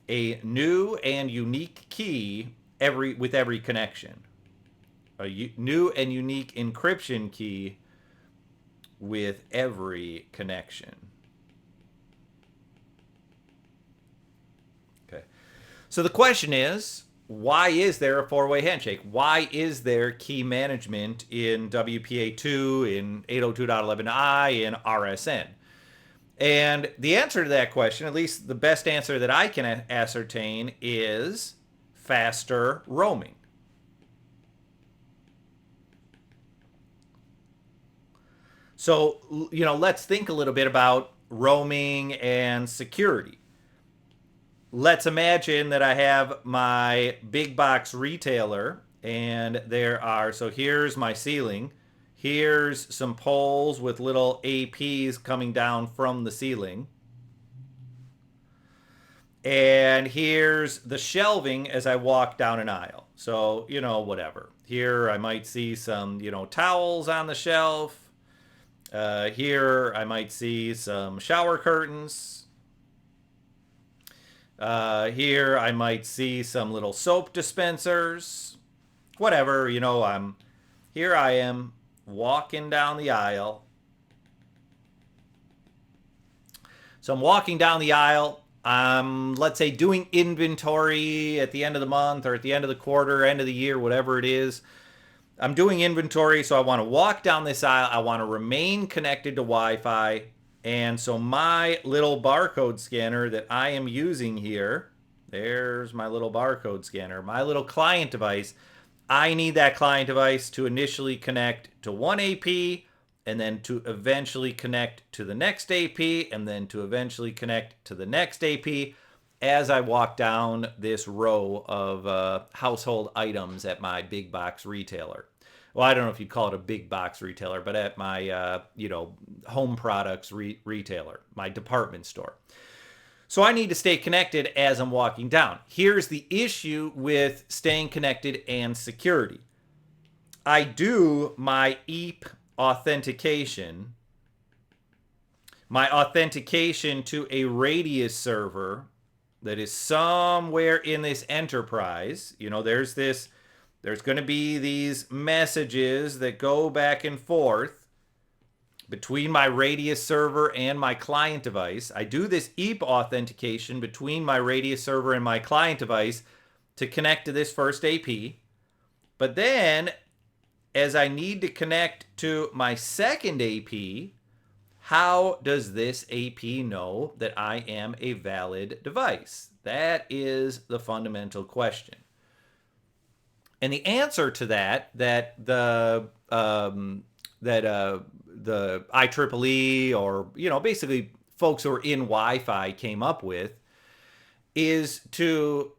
A: a new and unique key with every connection. A new and unique encryption key with every connection. Okay. So the question is, why is there a four-way handshake? Why is there key management in WPA2, in 802.11i, in RSN? And the answer to that question, at least the best answer that I can ascertain, is faster roaming. So, let's think a little bit about roaming and security. Let's imagine that I have my big box retailer, and so here's my ceiling. Here's some poles with little APs coming down from the ceiling. And here's the shelving as I walk down an aisle. So, whatever. Here I might see some, towels on the shelf. Here I might see some shower curtains. Here I might see some little soap dispensers. Whatever, here I am walking down the aisle. So I'm walking down the aisle. Let's say doing inventory at the end of the month or at the end of the quarter, end of the year, whatever it is. I'm doing inventory, so I want to walk down this aisle. I want to remain connected to Wi-Fi. And so my little barcode scanner that I am using here, there's my little barcode scanner, my little client device. I need that client device to initially connect to one AP, and then to eventually connect to the next AP, and then to eventually connect to the next AP as I walk down this row of household items at my big box retailer. Well, I don't know if you'd call it a big box retailer, but at my, home products retailer, my department store. So I need to stay connected as I'm walking down. Here's the issue with staying connected and security. I do my EAP authentication, to a Radius server that is somewhere in this enterprise. There's going to be these messages that go back and forth between my Radius server and my client device. I do this EAP authentication between my Radius server and my client device to connect to this first AP. But then, as I need to connect to my second AP, How does this AP know that I am a valid device? That is the fundamental question. And the answer to that the IEEE, or basically folks who are in Wi-Fi, came up with is to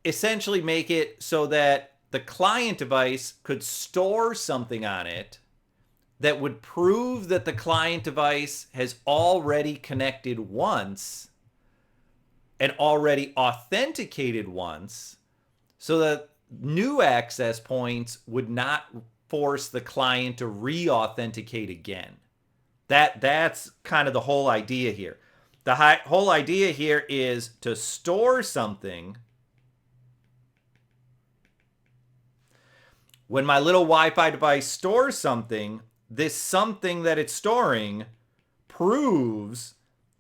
A: essentially make it so that the client device could store something on it that would prove that the client device has already connected once and already authenticated once, so that new access points would not force the client to re-authenticate again. That's kind of the whole idea here. The whole idea here is to store something. When my little Wi-Fi device stores something, this something that it's storing proves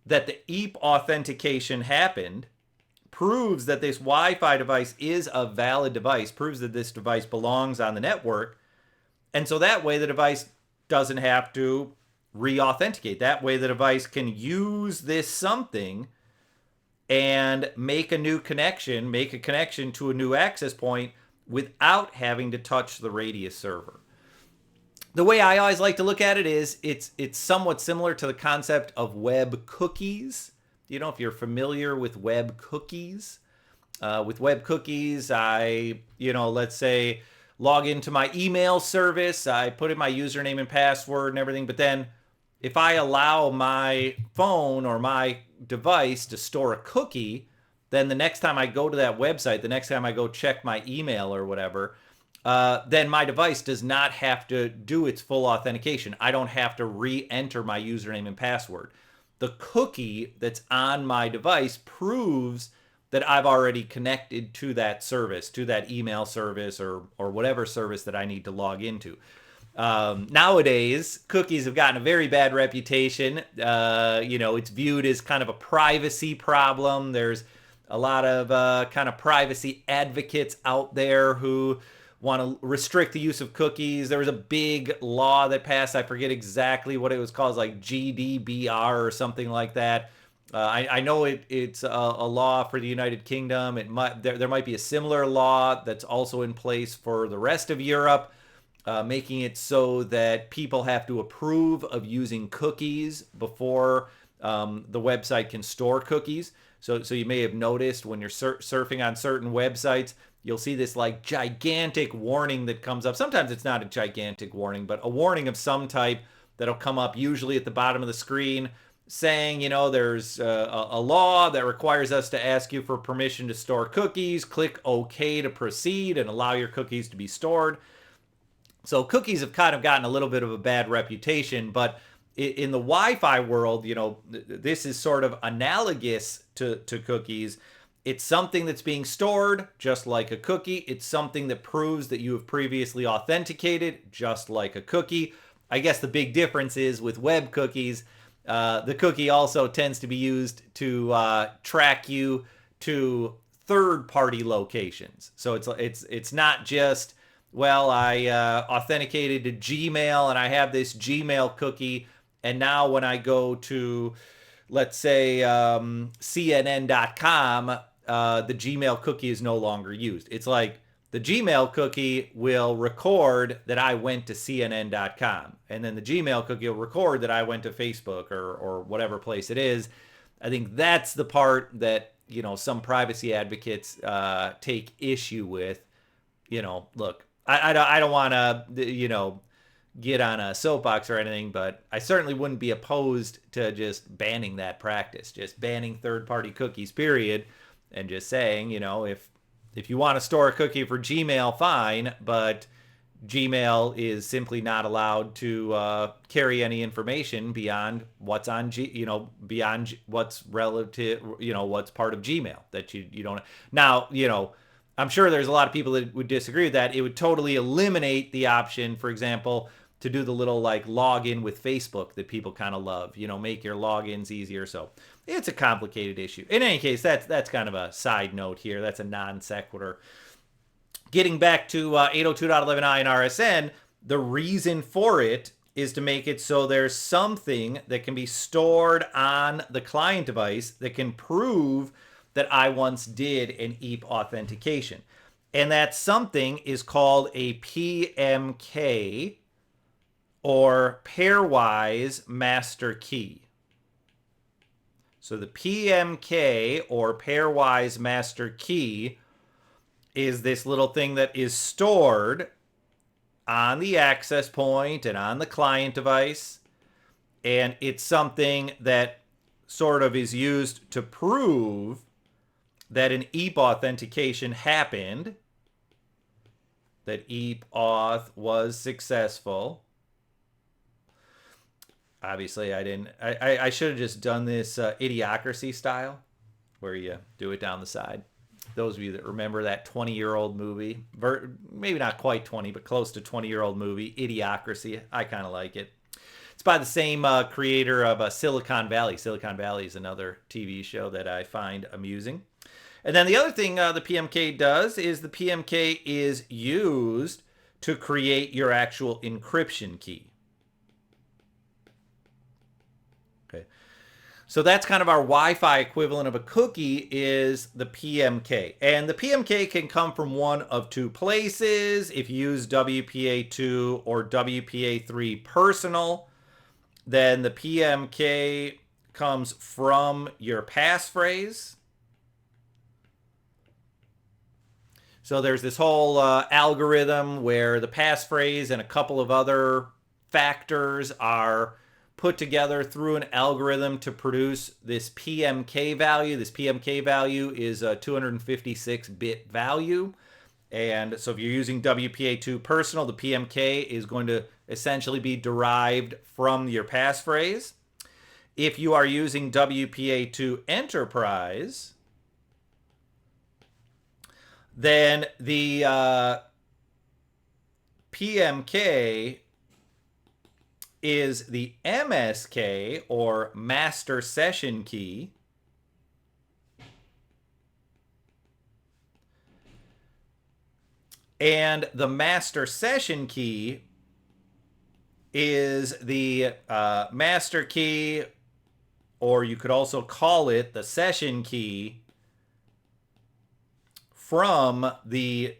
A: that the EAP authentication happened, proves that this Wi-Fi device is a valid device, proves that this device belongs on the network. And so that way the device doesn't have to re-authenticate. That way the device can use this something and make a new connection, make a connection to a new access point without having to touch the Radius server. The way I always like to look at it is it's somewhat similar to the concept of web cookies. If you're familiar with web cookies. With web cookies, I, let's say, log into my email service. I put in my username and password and everything. But then if I allow my phone or my device to store a cookie, then the next time I go to that website, the next time I go check my email or whatever, then my device does not have to do its full authentication. I don't have to re-enter my username and password. The cookie that's on my device proves that I've already connected to that service, to that email service or whatever service that I need to log into. Nowadays, cookies have gotten a very bad reputation. It's viewed as kind of a privacy problem. There's a lot of kind of privacy advocates out there who want to restrict the use of cookies. There was a big law that passed. I forget exactly what it was called, like GDPR or something like that. I know it's a law for the United Kingdom. There might be a similar law that's also in place for the rest of Europe, making it so that people have to approve of using cookies before the website can store cookies. So you may have noticed when you're surfing on certain websites, you'll see this like gigantic warning that comes up. Sometimes it's not a gigantic warning, but a warning of some type that'll come up usually at the bottom of the screen saying, there's a law that requires us to ask you for permission to store cookies. Click OK to proceed and allow your cookies to be stored. So cookies have kind of gotten a little bit of a bad reputation, but in the Wi-Fi world, this is sort of analogous to cookies. It's something that's being stored just like a cookie. It's something that proves that you have previously authenticated just like a cookie. I guess the big difference is with web cookies, the cookie also tends to be used to track you to third-party locations. So it's not just, well, I authenticated to Gmail and I have this Gmail cookie, and now when I go to, let's say, CNN.com, the Gmail cookie is no longer used. It's like the Gmail cookie will record that I went to CNN.com, and then the Gmail cookie will record that I went to Facebook or whatever place it is. I think that's the part that, some privacy advocates take issue with. Look, I don't want to, get on a soapbox or anything, but I certainly wouldn't be opposed to just banning that practice, just banning third-party cookies, period, and just saying, if you want to store a cookie for Gmail, fine, but Gmail is simply not allowed to carry any information beyond what's on beyond what's relative, what's part of Gmail that you don't. Now, I'm sure there's a lot of people that would disagree with that. It would totally eliminate the option, for example, to do the little like login with Facebook that people kind of love, make your logins easier. So it's a complicated issue. In any case, that's kind of a side note here. That's a non sequitur. Getting back to 802.11i and RSN, the reason for it is to make it so there's something that can be stored on the client device that can prove that I once did an EAP authentication. And that something is called a PMK, or pairwise master key. So the PMK, or pairwise master key, is this little thing that is stored on the access point and on the client device. And it's something that sort of is used to prove that an EAP authentication happened, that EAP auth was successful. Obviously, I should have just done this Idiocracy style, where you do it down the side. Those of you that remember that 20-year-old movie, maybe not quite 20, but close to 20-year-old movie, Idiocracy. I kind of like it. It's by the same creator of Silicon Valley. Silicon Valley is another TV show that I find amusing. And then the other thing the PMK does is the PMK is used to create your actual encryption key. Okay. So that's kind of our Wi-Fi equivalent of a cookie, is the PMK. And the PMK can come from one of two places. If you use WPA2 or WPA3 personal, then the PMK comes from your passphrase. So there's this whole algorithm where the passphrase and a couple of other factors are put together through an algorithm to produce this PMK value. This PMK value is a 256-bit value. And so if you're using WPA2 personal, the PMK is going to essentially be derived from your passphrase. If you are using WPA2 enterprise, then the PMK is the MSK, or master session key. And the master session key is the master key, or you could also call it the session key, from the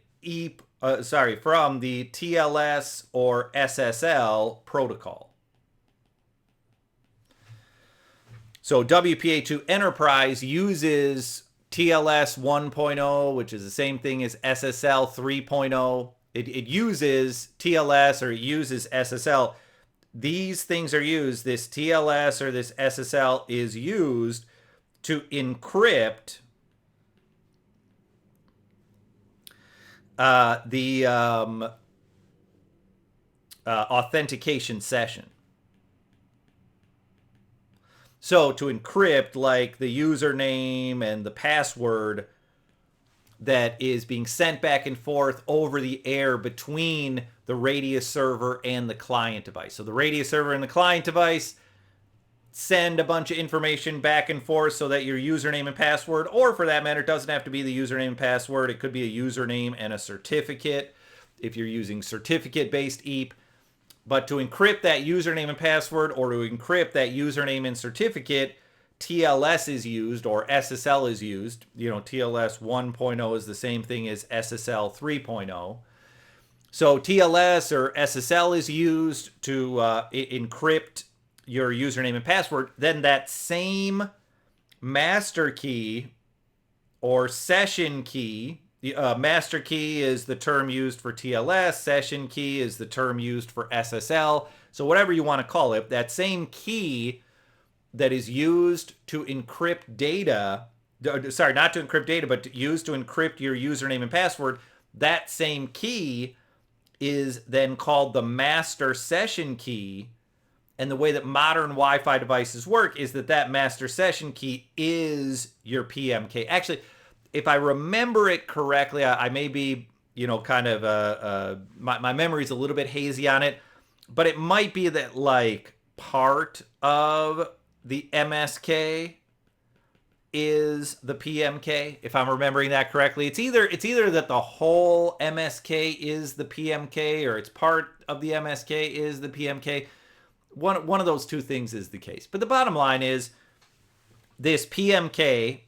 A: from the TLS or SSL protocol. So WPA2 Enterprise uses TLS 1.0, which is the same thing as SSL 3.0. It uses TLS, or it uses SSL. These things are used, this TLS or this SSL is used to encrypt the authentication session. So to encrypt, like, the username and the password that is being sent back and forth over the air between the Radius server and the client device. So the Radius server and the client device send a bunch of information back and forth so that your username and password, or for that matter, it doesn't have to be the username and password. It could be a username and a certificate if you're using certificate-based EAP. But to encrypt that username and password, or to encrypt that username and certificate, TLS is used, or SSL is used. You know, TLS 1.0 is the same thing as SSL 3.0. So TLS or SSL is used to encrypt your username and password. Then that same master key or session key, master key is the term used for TLS, session key is the term used for SSL. So whatever you want to call it, that same key that is used to encrypt data, sorry, not to encrypt data, but used to encrypt your username and password, that same key is then called the master session key. And the way that modern Wi-Fi devices work is that that master session key is your PMK. Actually, if I remember it correctly, I may be, you know, kind of, my memory's a little bit hazy on it, but it might be that, like, part of the MSK is the PMK, if I'm remembering that correctly. It's either that the whole MSK is the PMK, or it's part of the MSK is the PMK. one of those two things is the case. But the bottom line is this PMK,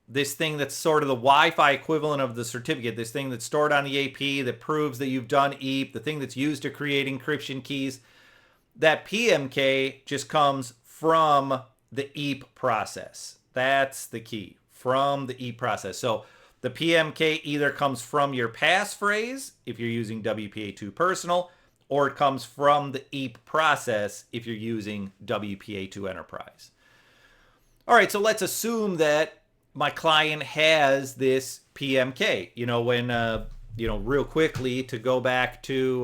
A: this thing that's sort of the Wi-Fi equivalent of the certificate, this thing that's stored on the AP that proves that you've done EAP, the thing that's used to create encryption keys, that PMK just comes from the EAP process. That's the key, from the EAP process. So the PMK either comes from your passphrase if you're using WPA2 Personal, or it comes from the EAP process if you're using WPA2 Enterprise. All right, so let's assume that my client has this PMK. Real quickly, to go back to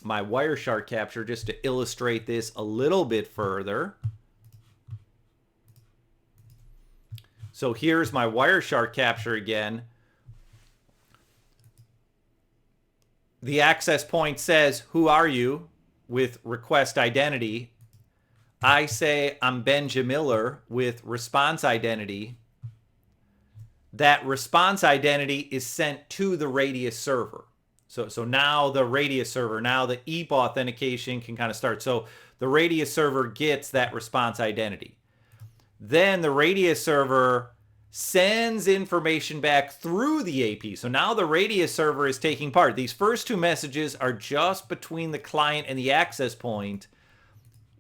A: my Wireshark capture, just to illustrate this a little bit further. So here's my Wireshark capture again. The access point says, "Who are you?" with request identity. I say, "I'm Benja Miller" with response identity. That response identity is sent to the Radius server. So now the Radius server, now the EAP authentication can kind of start. So the Radius server gets that response identity. Then the Radius server sends information back through the AP. So now the Radius server is taking part. These first two messages are just between the client and the access point.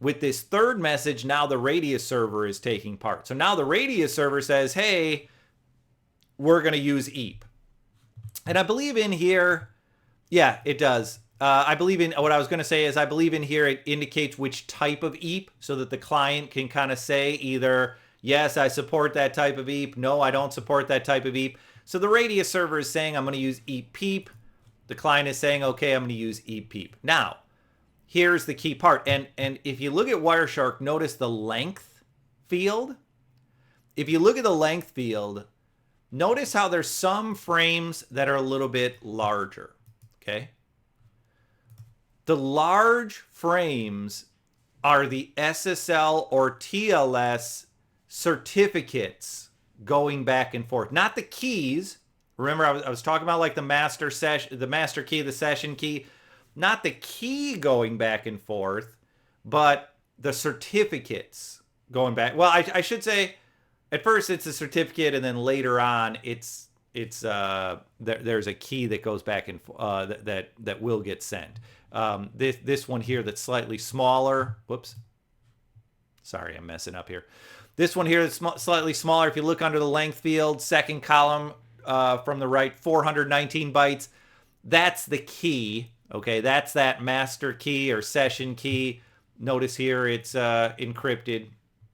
A: With this third message, now the Radius server is taking part. So now the Radius server says, "Hey, we're going to use EAP." And I believe in here, yeah, it does. I believe in, what I was going to say is, I believe in here it indicates which type of EAP, so that the client can kind of say either, "Yes, I support that type of EAP. No, I don't support that type of EAP." So the Radius server is saying, "I'm going to use EAP PEEP." The client is saying, "Okay, I'm going to use EAP PEEP." Now, here's the key part. And if you look at Wireshark, notice the length field. If you look at the length field, notice how there's some frames that are a little bit larger, okay? The large frames are the SSL or TLS certificates going back and forth, not the keys. Remember, I was talking about like the master key, the session key, not the key going back and forth, but the certificates going back. Well, I should say, at first it's a certificate, and then later on there's a key that goes back and that will get sent. This one here that's slightly smaller. Whoops. Sorry, I'm messing up here. This one here that's slightly smaller. If you look under the length field, second column from the right, 419 bytes. That's the key. Okay, that's that master key or session key. Notice here it's encrypted.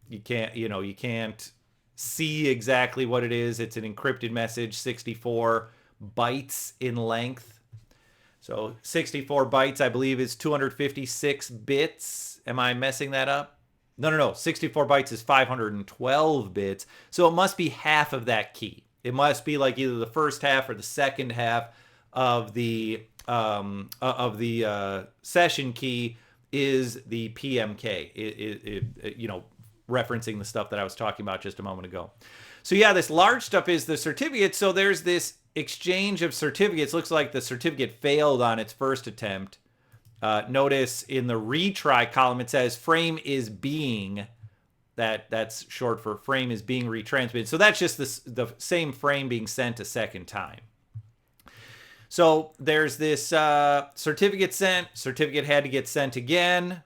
A: You can't see exactly what it is. It's an encrypted message, 64 bytes in length. So 64 bytes, I believe, is 256 bits. Am I messing that up? No. 64 bytes is 512 bits. So it must be half of that key. It must be like either the first half or the second half of the session key is the PMK. Referencing the stuff that I was talking about just a moment ago. So yeah, this large stuff is the certificate. So there's this exchange of certificates. Looks like the certificate failed on its first attempt. Notice in the retry column, it says frame is being, that's short for frame is being retransmitted. So that's just the same frame being sent a second time. So there's this certificate sent. Certificate had to get sent again.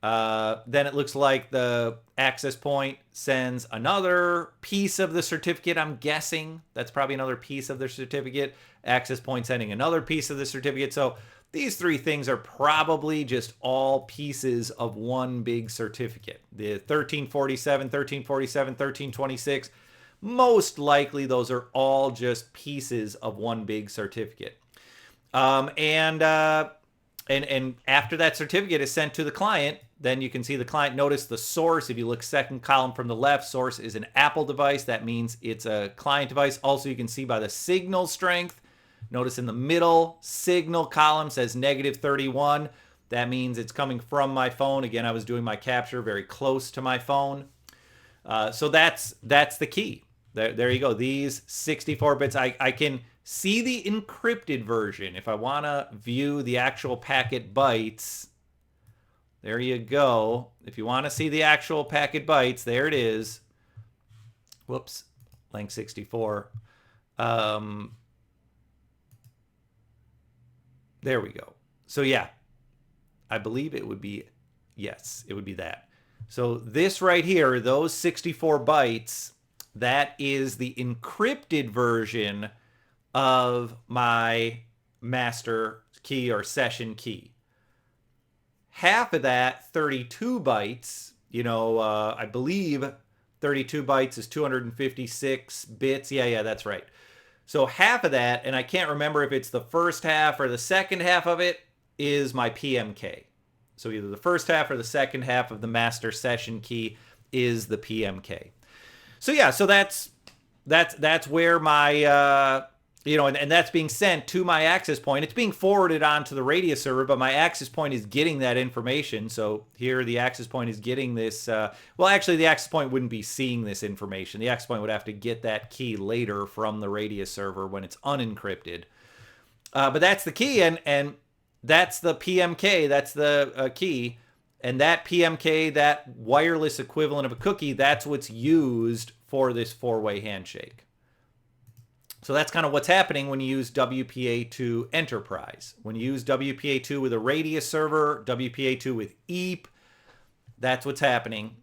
A: Then it looks like the access point sends another piece of the certificate. I'm guessing that's probably another piece of the certificate. Access point sending another piece of the certificate. So these three things are probably just all pieces of one big certificate. The 1347, 1347, 1326, most likely those are all just pieces of one big certificate. And after that certificate is sent to the client, then you can see the client. Notice the source. If you look second column from the left, source is an Apple device. That means it's a client device. Also, you can see by the signal strength. Notice in the middle signal column says -31. That means it's coming from my phone. Again, I was doing my capture very close to my phone. So that's the key. There you go. These 64 bits. I can see the encrypted version. If I want to view the actual packet bytes, There you go. If you want to see the actual packet bytes, there it is. Whoops, length 64. There we go. So yeah, I believe it would be, yes, it would be that. So this right here, those 64 bytes, that is the encrypted version of my master key or session key. Half of that, 32 bytes, I believe 32 bytes is 256 bits. Yeah, that's right. So half of that, and I can't remember if it's the first half or the second half of it, is my PMK. So either the first half or the second half of the master session key is the PMK. So yeah, so that's where my and that's being sent to my access point. It's being forwarded onto the radius server, but my access point is getting that information. So here the access point is getting this. Well, actually, the access point wouldn't be seeing this information. The access point would have to get that key later from the radius server when it's unencrypted. But that's the key, and that's the PMK. That's the key. And that PMK, that wireless equivalent of a cookie, that's what's used for this four-way handshake. So that's kind of what's happening when you use WPA2 Enterprise. When you use WPA2 with a radius server, WPA2 with EAP, that's what's happening,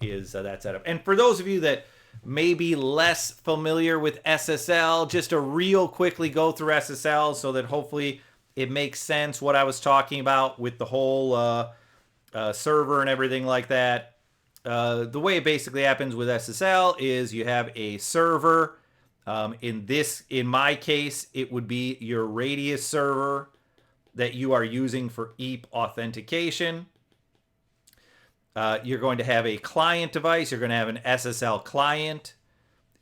A: is that setup. And for those of you that may be less familiar with SSL, just to real quickly go through SSL so that hopefully it makes sense what I was talking about with the whole server and everything like that. The way it basically happens with SSL is you have a server. In my case, it would be your radius server that you are using for EAP authentication. You're going to have a client device. You're going to have an SSL client.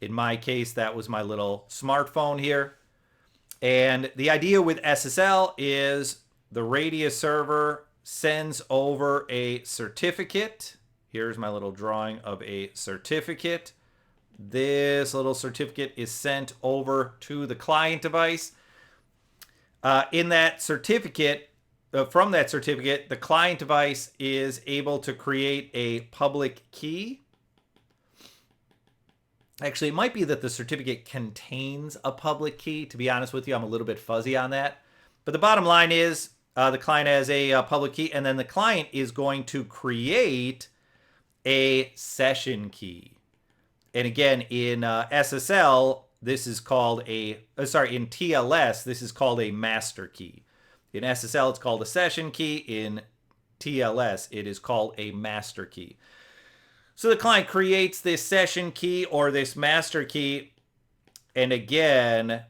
A: In my case, that was my little smartphone here. And the idea with SSL is the radius server sends over a certificate. Here's my little drawing of a certificate. This little certificate is sent over to the client device. In that certificate, from that certificate, the client device is able to create a public key. Actually, it might be that the certificate contains a public key. To be honest with you, I'm a little bit fuzzy on that. But the bottom line is the client has a public key, and then the client is going to create a session key. And again, in SSL, this is called in TLS, this is called a master key. In SSL, it's called a session key. In TLS, it is called a master key. So the client creates this session key or this master key. And again,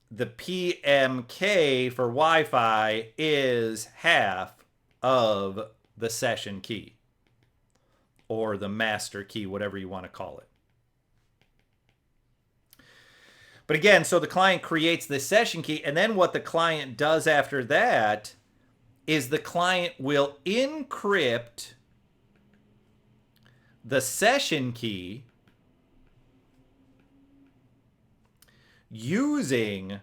A: the PMK for Wi-Fi is half of the session key or the master key, whatever you want to call it. But again, so the client creates this session key, and then what the client does after that is the client will encrypt the session key using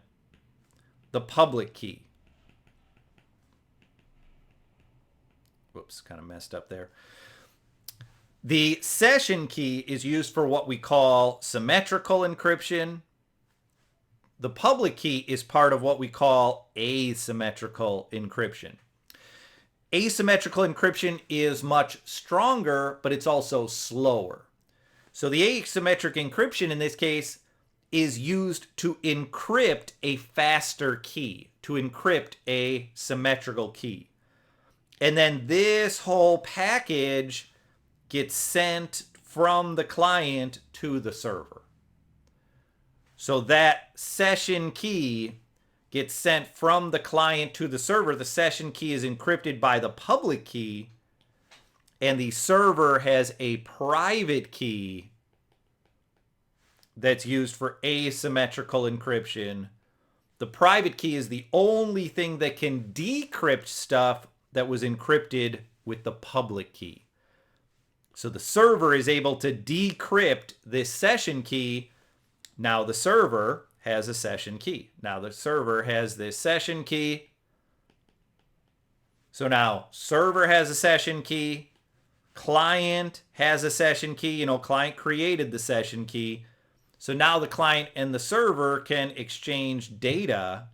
A: the public key. Whoops, kind of messed up there. The session key is used for what we call symmetrical encryption. The public key is part of what we call asymmetrical encryption. Asymmetrical encryption is much stronger, but it's also slower. So the asymmetric encryption in this case is used to encrypt a faster key, to encrypt a symmetrical key. And then this whole package gets sent from the client to the server. So that session key gets sent from the client to the server. The session key is encrypted by the public key, and the server has a private key that's used for asymmetrical encryption. The private key is the only thing that can decrypt stuff that was encrypted with the public key. So the server is able to decrypt this session key. Now the server has a session key. Now the server has this session key. So now server has a session key, client has a session key, client created the session key. So now the client and the server can exchange data,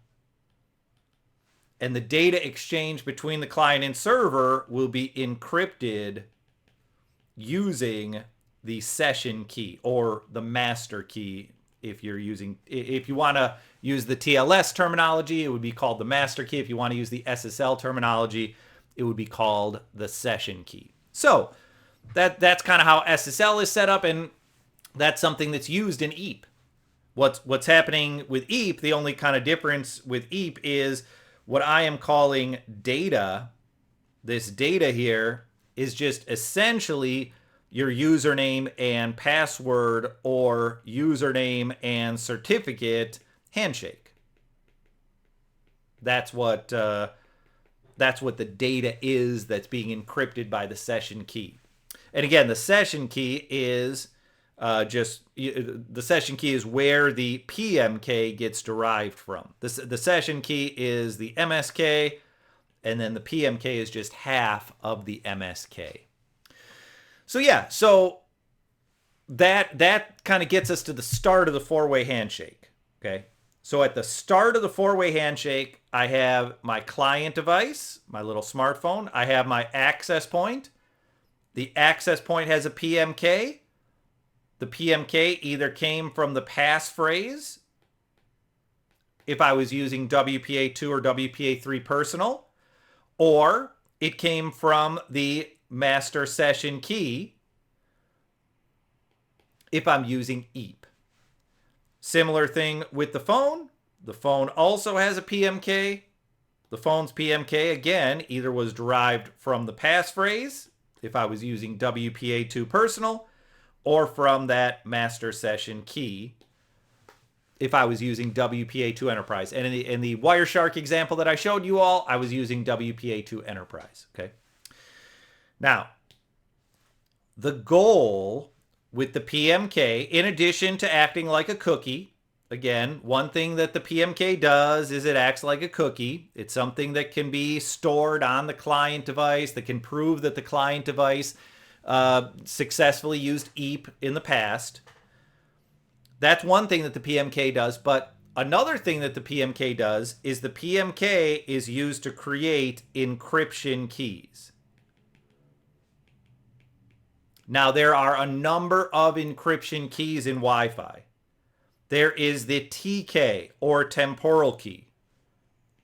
A: and the data exchange between the client and server will be encrypted using the session key or the master key. If you want to use the TLS terminology, it would be called the master key. If you want to use the SSL terminology, it would be called the session key. So that's kind of how SSL is set up, and that's something that's used in EAP. What's happening with EAP, the only kind of difference with EAP is what I am calling data. This data here is just essentially your username and password or username and certificate handshake. That's what the data is that's being encrypted by the session key. And again, the session key is the session key is where the PMK gets derived from. The session key is the MSK, and then the PMK is just half of the MSK. So yeah, so that kind of gets us to the start of the four-way handshake. Okay, so at the start of the four-way handshake, I have my client device, my little smartphone. I have my access point. The access point has a PMK. The PMK either came from the passphrase, if I was using WPA2 or WPA3 personal, or it came from the master session key if I'm using EAP. Similar thing with the phone. The phone also has a PMK. The phone's PMK, again, either was derived from the passphrase, if I was using WPA2 personal, or from that master session key, if I was using WPA2 Enterprise. And in the Wireshark example that I showed you all, I was using WPA2 Enterprise. Okay. Now, the goal with the PMK, in addition to acting like a cookie, again, one thing that the PMK does is it acts like a cookie. It's something that can be stored on the client device, that can prove that the client device successfully used EAP in the past. That's one thing that the PMK does, but another thing that the PMK does is the PMK is used to create encryption keys. Now, there are a number of encryption keys in Wi-Fi. There is the TK, or temporal key.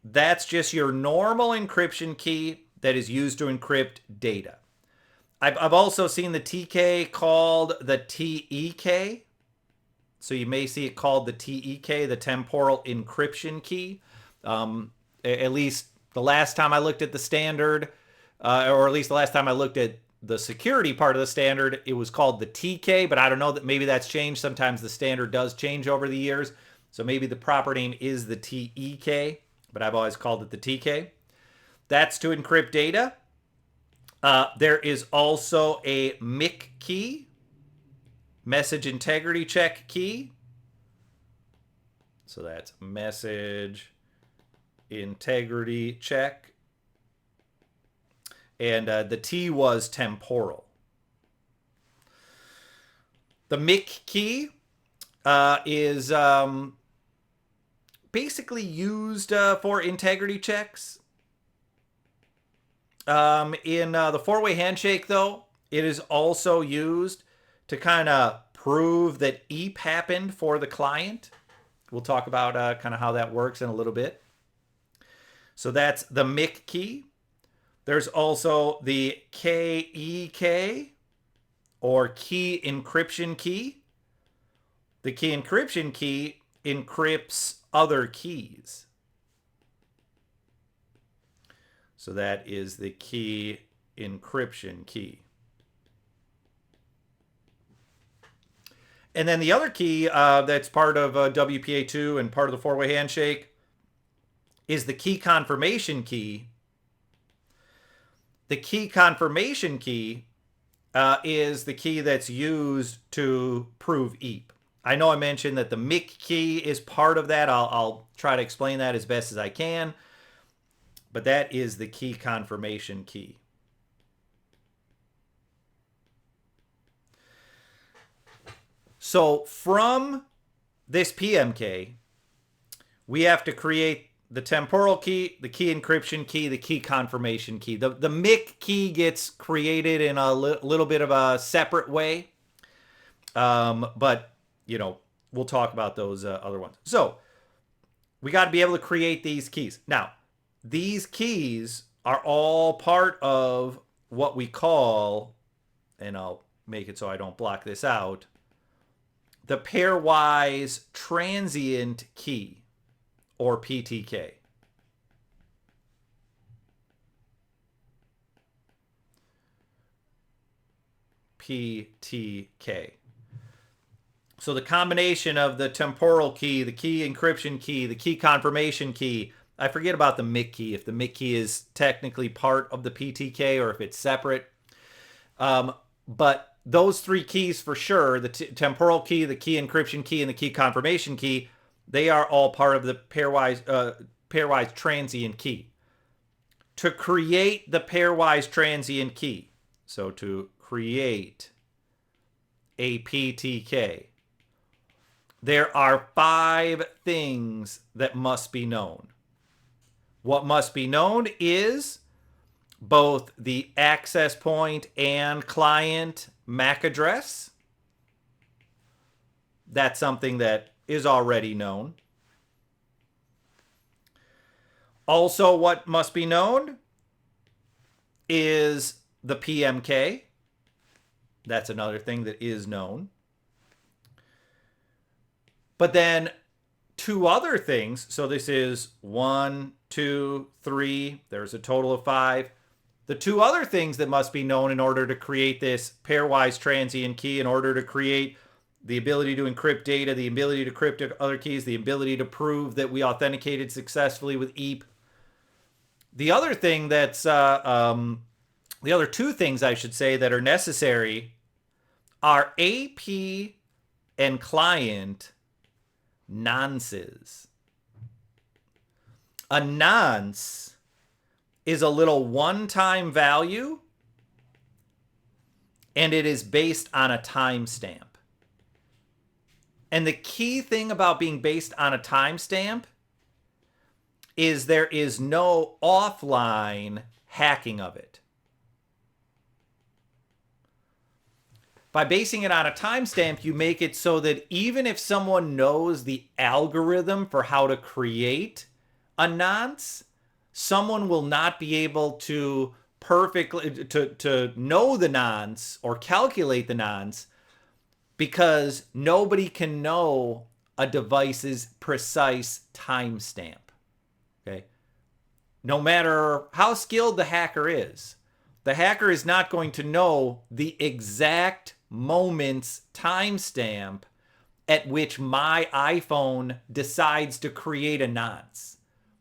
A: That's just your normal encryption key that is used to encrypt data. I've also seen the TK called the TEK. So you may see it called the TEK, the temporal encryption key. At least the last time I looked at the standard, or at least the last time I looked at the security part of the standard, it was called the TK, but I don't know, that maybe that's changed. Sometimes the standard does change over the years. So maybe the proper name is the TEK, but I've always called it the TK. That's to encrypt data. There is also a MIC key, message integrity check key. So that's message integrity check. And the T was temporal. The MIC key is basically used for integrity checks. In the four-way handshake, though, it is also used to kind of prove that EAP happened for the client. We'll talk about kind of how that works in a little bit. So that's the MIC key. There's also the KEK, or key encryption key. The key encryption key encrypts other keys. So that is the key encryption key. And then the other key that's part of WPA2 and part of the four-way handshake is the key confirmation key. The key confirmation key is the key that's used to prove EAP. I know I mentioned that the MIC key is part of that. I'll try to explain that as best as I can. but that is the key confirmation key. So from this PMK, we have to create the temporal key, the key encryption key, the key confirmation key. The MIC key gets created in a little bit of a separate way. But, you know, we'll talk about those other ones. So we got to be able to create these keys. Now, these keys are all part of what we call, and I'll make it so I don't block this out, the pairwise transient key, or PTK. PTK. So the combination of the temporal key, the key encryption key, the key confirmation key, I forget about the MIC key, if the MIC key is technically part of the PTK or if it's separate. But those three keys for sure, the temporal key, the key encryption key, and the key confirmation key, they are all part of the pairwise transient key. To create the pairwise transient key, so to create a PTK, there are 5 things that must be known. What must be known is both the access point and client MAC address. That's something that is already known. Also, what must be known is the PMK. That's another thing that is known. But then 2 other things. So this is 1, 2, 3. There's a total of 5. The 2 other things that must be known in order to create this pairwise transient key, in order to create the ability to encrypt data, the ability to crypt other keys, the ability to prove that we authenticated successfully with EAP. The other thing that's, the other 2 things I should say that are necessary are AP and client nonces. A nonce is a little one-time value, and it is based on a timestamp. And the key thing about being based on a timestamp is there is no offline hacking of it. By basing it on a timestamp, you make it so that even if someone knows the algorithm for how to create a nonce, someone will not be able to perfectly to know the nonce or calculate the nonce, because nobody can know a device's precise timestamp. Okay? No matter how skilled the hacker is not going to know the exact moment's timestamp at which my iPhone decides to create a nonce.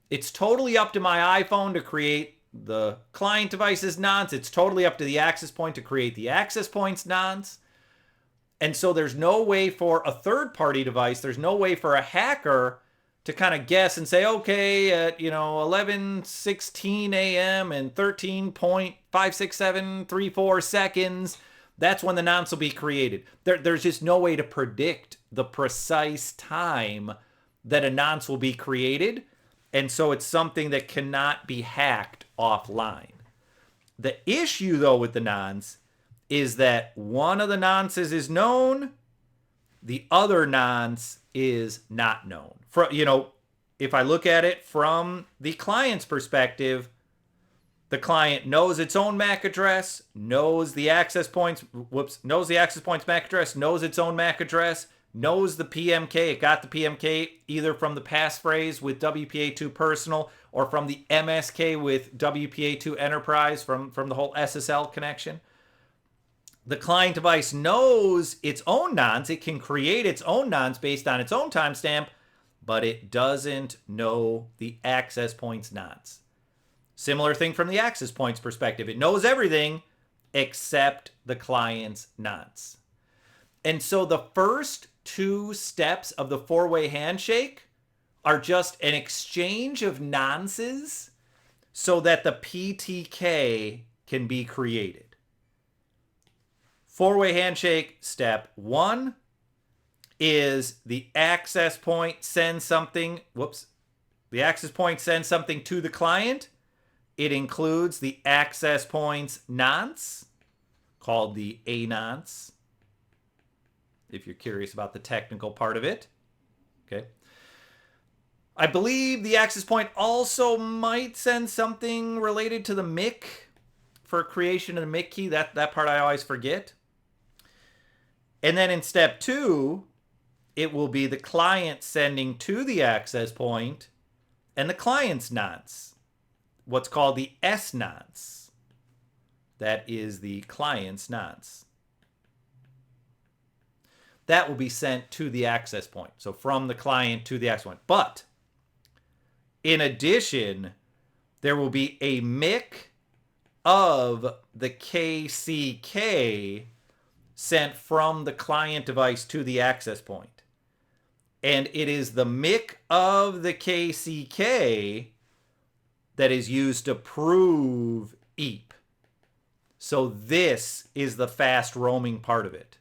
A: It's totally up to my iPhone to create the client device's nonce. It's totally up to the access point to create the access point's nonce. And so there's no way for a third-party device, there's no way for a hacker to kind of guess and say, okay, at 11:16 a.m. and 13.56734 seconds, that's when the nonce will be created. There's just no way to predict the precise time that a nonce will be created. And so it's something that cannot be hacked offline. The issue, though, with the nonce is that one of the nonces is known, the other nonce is not known. If I look at it from the client's perspective, the client knows its own MAC address, knows the access point's MAC address, knows its own MAC address, knows the PMK. It got the PMK either from the passphrase with WPA2 Personal or from the MSK with WPA2 Enterprise from the whole SSL connection. The client device knows its own nonce. It can create its own nonce based on its own timestamp, but it doesn't know the access point's nonce. Similar thing from the access point's perspective. It knows everything except the client's nonce. And so the first 2 steps of the 4-way handshake are just an exchange of nonces so that the PTK can be created. Four-way handshake step 1 is the access point sends something, the access point sends something to the client. It includes the access point's nonce, called the A nonce, if you're curious about the technical part of it. Okay. I believe the access point also might send something related to the MIC for creation of the MIC key. That part I always forget. And then in step 2, it will be the client sending to the access point and the client's nonce, what's called the S nonce. That is the client's nonce. That will be sent to the access point. So from the client to the access point. But in addition, there will be a MIC of the KCK sent from the client device to the access point. And it is the MIC of the KCK that is used to prove EAP. So this is the fast roaming part of it.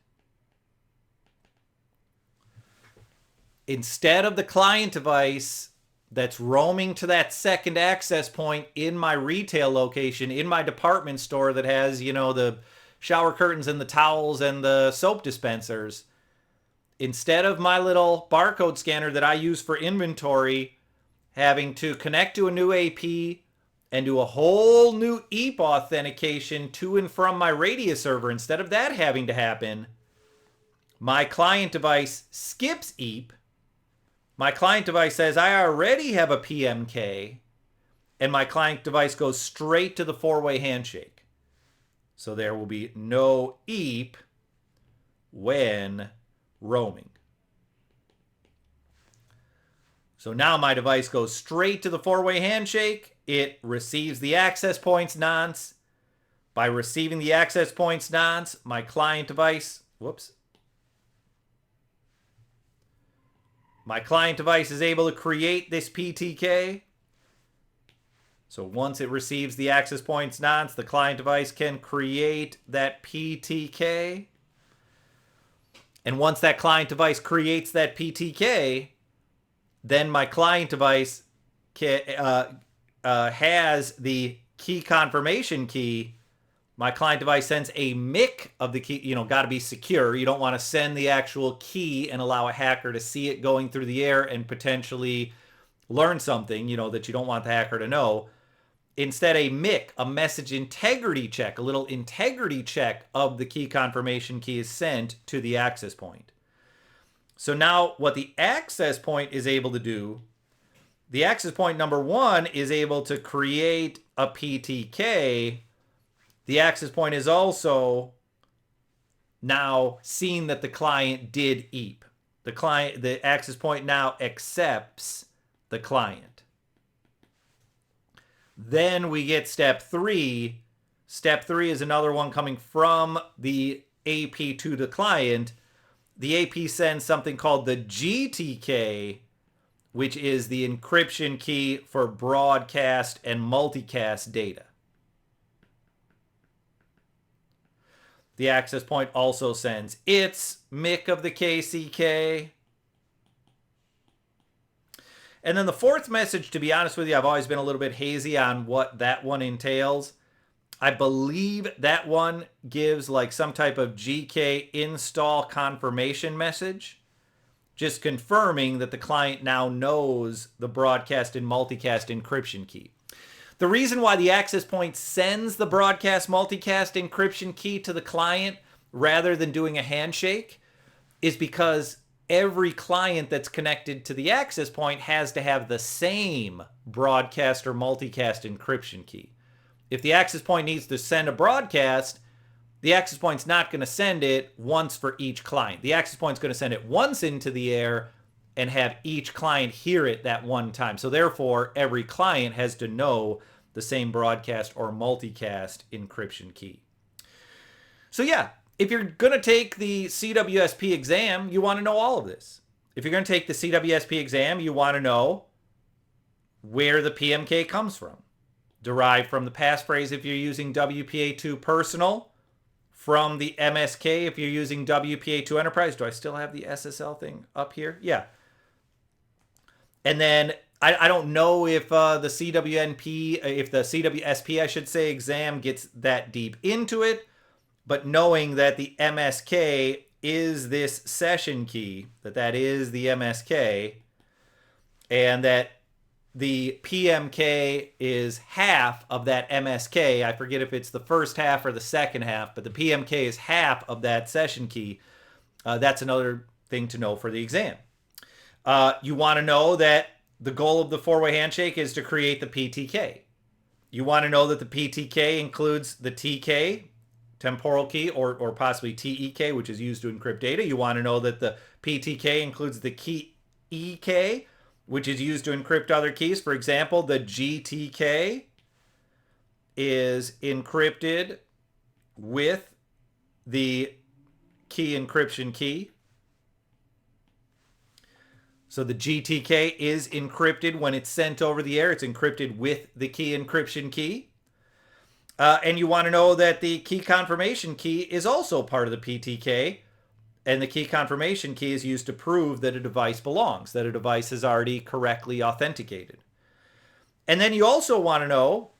A: Instead of the client device that's roaming to that second access point in my retail location, in my department store that has, the shower curtains and the towels and the soap dispensers, instead of my little barcode scanner that I use for inventory having to connect to a new AP and do a whole new EAP authentication to and from my Radius server, instead of that having to happen, my client device skips EAP. My client device says, I already have a PMK, and my client device goes straight to the four-way handshake. So there will be no EAP when roaming. So now my device goes straight to the four-way handshake. It receives the access points nonce. By receiving the access points nonce, my client device, my client device is able to create this PTK. So once it receives the access points nonce, the client device can create that PTK. And once that client device creates that PTK, then my client device has the key confirmation key. My client device sends a MIC of the key. Got to be secure. You don't want to send the actual key and allow a hacker to see it going through the air and potentially learn something, that you don't want the hacker to know. Instead, a MIC, a message integrity check, a little integrity check of the key confirmation key is sent to the access point. So now what the access point is able to do, the access point number 1 is able to create a PTK. The access point is also now seeing that the client did EAP. The access point now accepts the client. Then we get step 3. Step 3 is another one coming from the AP to the client. The AP sends something called the GTK, which is the encryption key for broadcast and multicast data. The access point also sends its MIC of the KCK. And then the fourth message, to be honest with you, I've always been a little bit hazy on what that one entails. I believe that one gives like some type of GK install confirmation message, just confirming that the client now knows the broadcast and multicast encryption key. The reason why the access point sends the broadcast multicast encryption key to the client rather than doing a handshake is because every client that's connected to the access point has to have the same broadcast or multicast encryption key. If the access point needs to send a broadcast, the access point's not going to send it once for each client. The access point's going to send it once into the air and have each client hear it that one time. So therefore, every client has to know the same broadcast or multicast encryption key. So yeah, if you're going to take the CWSP exam, you want to know all of this. If you're going to take the CWSP exam, you want to know where the PMK comes from. derived from the passphrase if you're using WPA2 Personal, from the MSK if you're using WPA2 Enterprise. Do I still have the SSL thing up here? Yeah. And then I don't know if the CWNP, if the CWSP, I should say, exam gets that deep into it, but knowing that the MSK is this session key, that is the MSK, and that the PMK is half of that MSK. I forget if it's the first half or the second half, but the PMK is half of that session key. That's another thing to know for the exam. You want to know that the goal of the four-way handshake is to create the PTK. You want to know that the PTK includes the TK, temporal key, or possibly TEK, which is used to encrypt data. You want to know that the PTK includes the key EK, which is used to encrypt other keys. For example, the GTK is encrypted with the key encryption key. So the GTK is encrypted when it's sent over the air. It's encrypted with the key encryption key. And you want to know that the key confirmation key is also part of the PTK. And the key confirmation key is used to prove that a device belongs, that a device is already correctly authenticated. And then you also want to know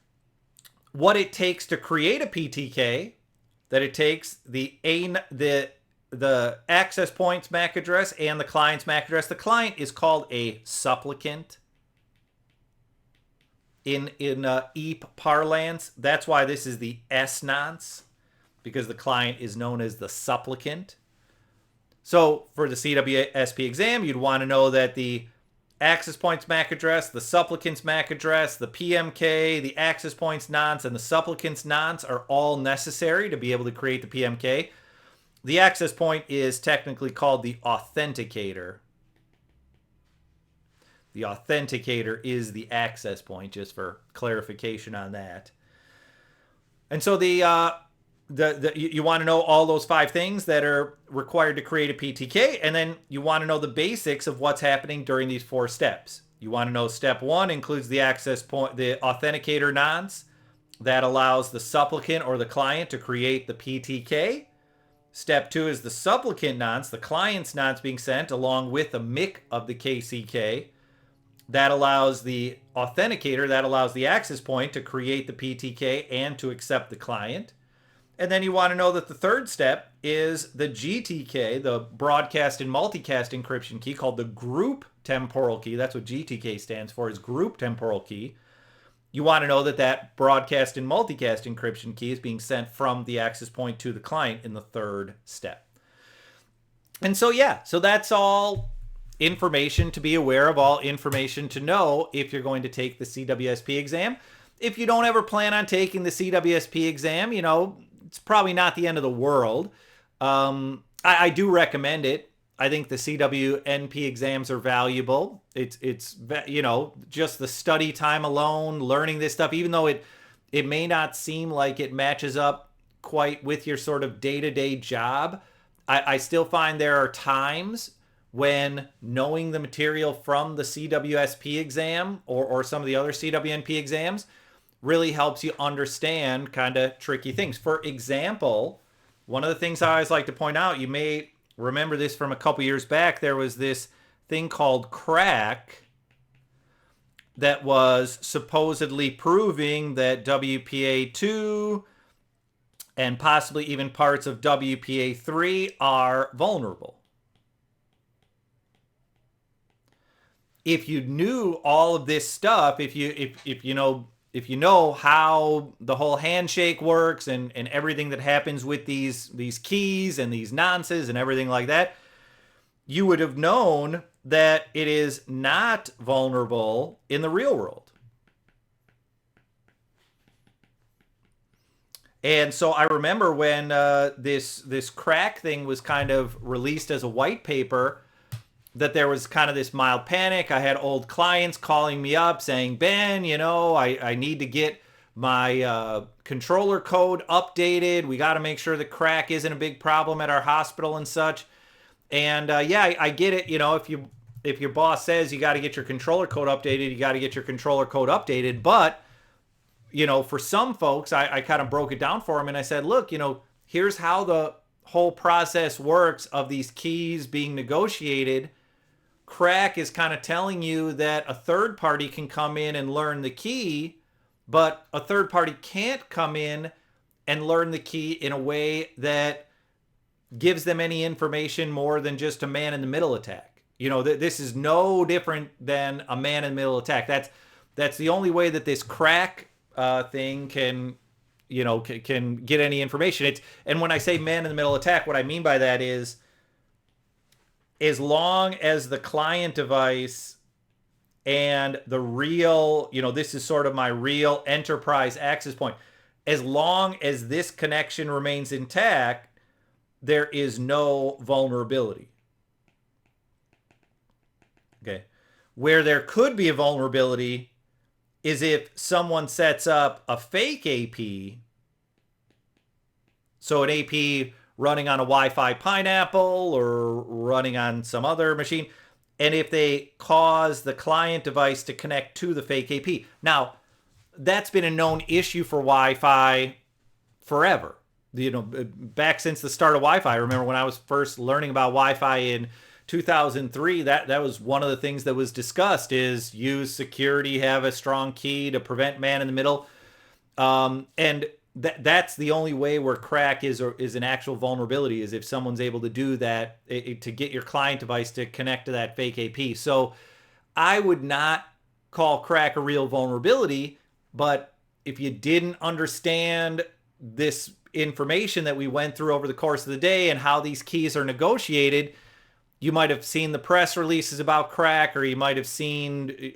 A: what it takes to create a PTK, that it takes the access point's MAC address and the client's MAC address. The client is called a supplicant in EAP parlance. That's why this is the S-nonce, because the client is known as the supplicant. So for the CWSP exam, you'd want to know that the access point's MAC address, the supplicant's MAC address, the PMK, the access point's nonce, and the supplicant's nonce are all necessary to be able to create the PMK. The access point is technically called the authenticator. The authenticator is the access point, just for clarification on that. And so you want to know all those 5 things that are required to create a PTK, and then you want to know the basics of what's happening during these 4 steps. You want to know step 1 includes the access point, the authenticator nonce that allows the supplicant or the client to create the PTK. Step 2 is the supplicant nonce, the client's nonce being sent along with a MIC of the KCK. That allows the authenticator, that allows the access point to create the PTK and to accept the client. And then you want to know that the 3rd step is the GTK, the broadcast and multicast encryption key, called the group temporal key. That's what GTK stands for, is group temporal key. You want to know that that broadcast and multicast encryption key is being sent from the access point to the client in the 3rd step. And so, yeah, so that's all information to be aware of, all information to know if you're going to take the CWSP exam. If you don't ever plan on taking the CWSP exam, it's probably not the end of the world. I do recommend it. I think the CWNP exams are valuable. It's just the study time alone, learning this stuff, even though it may not seem like it matches up quite with your sort of day-to-day job. I still find there are times when knowing the material from the CWSP exam or some of the other CWNP exams really helps you understand kind of tricky things. For example, one of the things I always like to point out, you may remember this from a couple years back, there was this thing called crack that was supposedly proving that WPA2 and possibly even parts of WPA3 are vulnerable. If you knew all of this stuff, if you know how the whole handshake works and everything that happens with these keys and these nonces and everything like that, you would have known that it is not vulnerable in the real world. And so I remember when this crack thing was kind of released as a white paper, that there was kind of this mild panic. I had old clients calling me up saying, Ben, I need to get my controller code updated. We got to make sure the crack isn't a big problem at our hospital and such. And I get it. If your boss says you got to get your controller code updated, you got to get your controller code updated. But for some folks, I kind of broke it down for them and I said, look, here's how the whole process works of these keys being negotiated. Crack is kind of telling you that a third party can come in and learn the key, but a third party can't come in and learn the key in a way that gives them any information more than just a man-in-the-middle attack. This is no different than a man-in-the-middle attack. That's the only way that this crack thing can get any information. And when I say man-in-the-middle attack, what I mean by that is, as long as the client device and the real, this is sort of my real enterprise access point, as long as this connection remains intact, there is no vulnerability. Okay. Where there could be a vulnerability is if someone sets up a fake AP, so an AP running on a Wi-Fi Pineapple or running on some other machine, and if they cause the client device to connect to the fake AP. Now, that's been a known issue for Wi-Fi forever. Back since the start of Wi-Fi. I remember when I was first learning about Wi-Fi in 2003, that was one of the things that was discussed, is use security, have a strong key to prevent man-in-the-middle. And that's the only way where crack is an actual vulnerability, is if someone's able to do that to get your client device to connect to that fake AP. So I would not call crack a real vulnerability, but if you didn't understand this information that we went through over the course of the day and how these keys are negotiated, you might have seen the press releases about crack, or you might have seen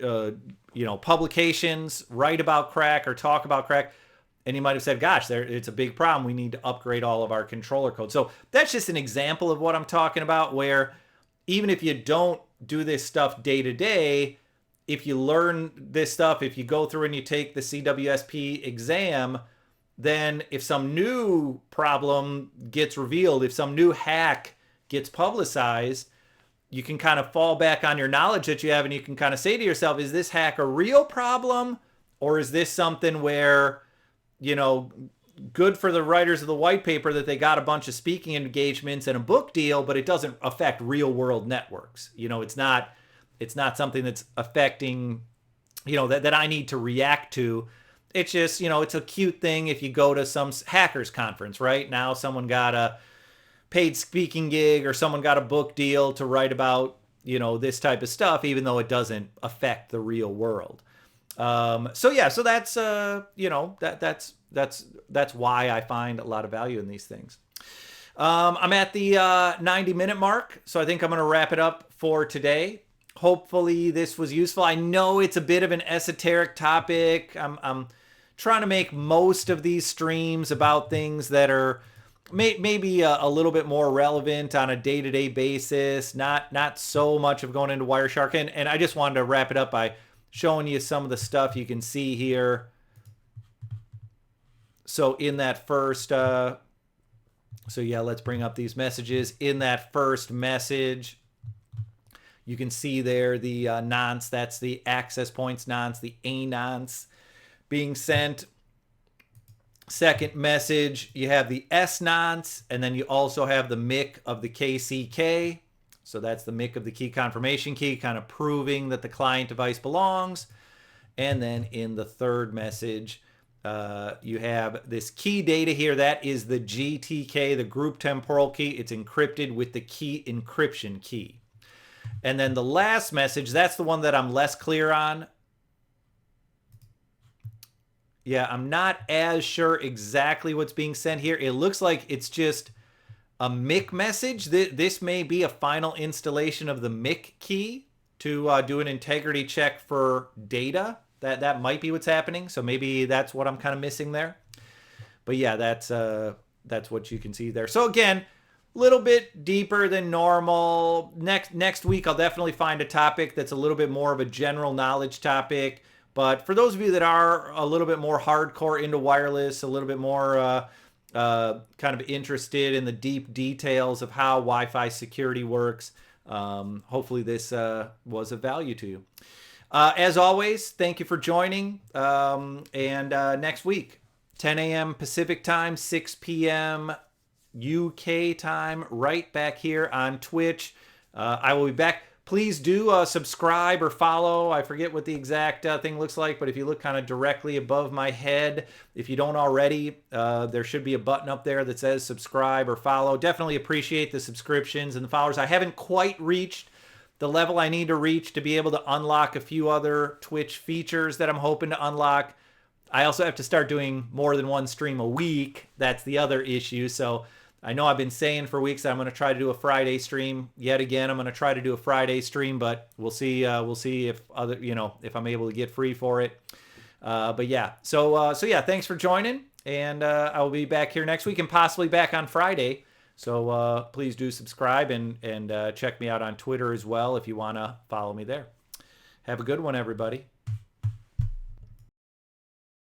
A: publications write about crack or talk about crack, and you might have said, gosh, it's a big problem. We need to upgrade all of our controller code. So that's just an example of what I'm talking about, where even if you don't do this stuff day to day, if you learn this stuff, if you go through and you take the CWSP exam, then if some new problem gets revealed, if some new hack gets publicized, you can kind of fall back on your knowledge that you have, and you can kind of say to yourself, is this hack a real problem, or is this something where, good for the writers of the white paper that they got a bunch of speaking engagements and a book deal, but it doesn't affect real world networks. It's not something that's affecting, that I need to react to. It's just, it's a cute thing if you go to some hackers conference, right? Now someone got a paid speaking gig, or someone got a book deal to write about, this type of stuff, even though it doesn't affect the real world. So that's, that's why I find a lot of value in these things. I'm at the 90-minute mark, so I think I'm going to wrap it up for today. Hopefully this was useful. I know it's a bit of an esoteric topic. I'm trying to make most of these streams about things that are maybe a little bit more relevant on a day-to-day basis, not so much of going into Wireshark. And I just wanted to wrap it up by showing you some of the stuff you can see here. So in that first, let's bring up these messages. In that first message, you can see there the nonce, that's the access points nonce, the A nonce being sent. Second message, you have the S nonce, and then you also have the MIC of the KCK. So that's the MIC of the key confirmation key, kind of proving that the client device belongs. And then in the third message, you have this key data here. That is the GTK, the group temporal key. It's encrypted with the key encryption key. And then the last message, that's the one that I'm less clear on. Yeah, I'm not as sure exactly what's being sent here. It looks like it's just a MIC message. This may be a final installation of the MIC key to do an integrity check for data. That might be what's happening. So maybe that's what I'm kind of missing there. But yeah, that's what you can see there. So again, a little bit deeper than normal. Next week, I'll definitely find a topic that's a little bit more of a general knowledge topic. But for those of you that are a little bit more hardcore into wireless, a little bit more kind of interested in the deep details of how Wi-Fi security works, hopefully this was of value to you. As always, thank you for joining. And next week, 10 a.m. Pacific time, 6 p.m. UK time, right back here on Twitch. I will be back. Please do subscribe or follow. I forget what the exact thing looks like, but if you look kind of directly above my head, if you don't already, there should be a button up there that says subscribe or follow. Definitely appreciate the subscriptions and the followers. I haven't quite reached the level I need to reach to be able to unlock a few other Twitch features that I'm hoping to unlock. I also have to start doing more than one stream a week. That's the other issue. So I know I've been saying for weeks that I'm going to try to do a Friday stream. Yet again, I'm going to try to do a Friday stream, but we'll see. We'll see if if I'm able to get free for it. But yeah, so yeah, thanks for joining, and I will be back here next week and possibly back on Friday. So please do subscribe and check me out on Twitter as well if you want to follow me there. Have a good one, everybody.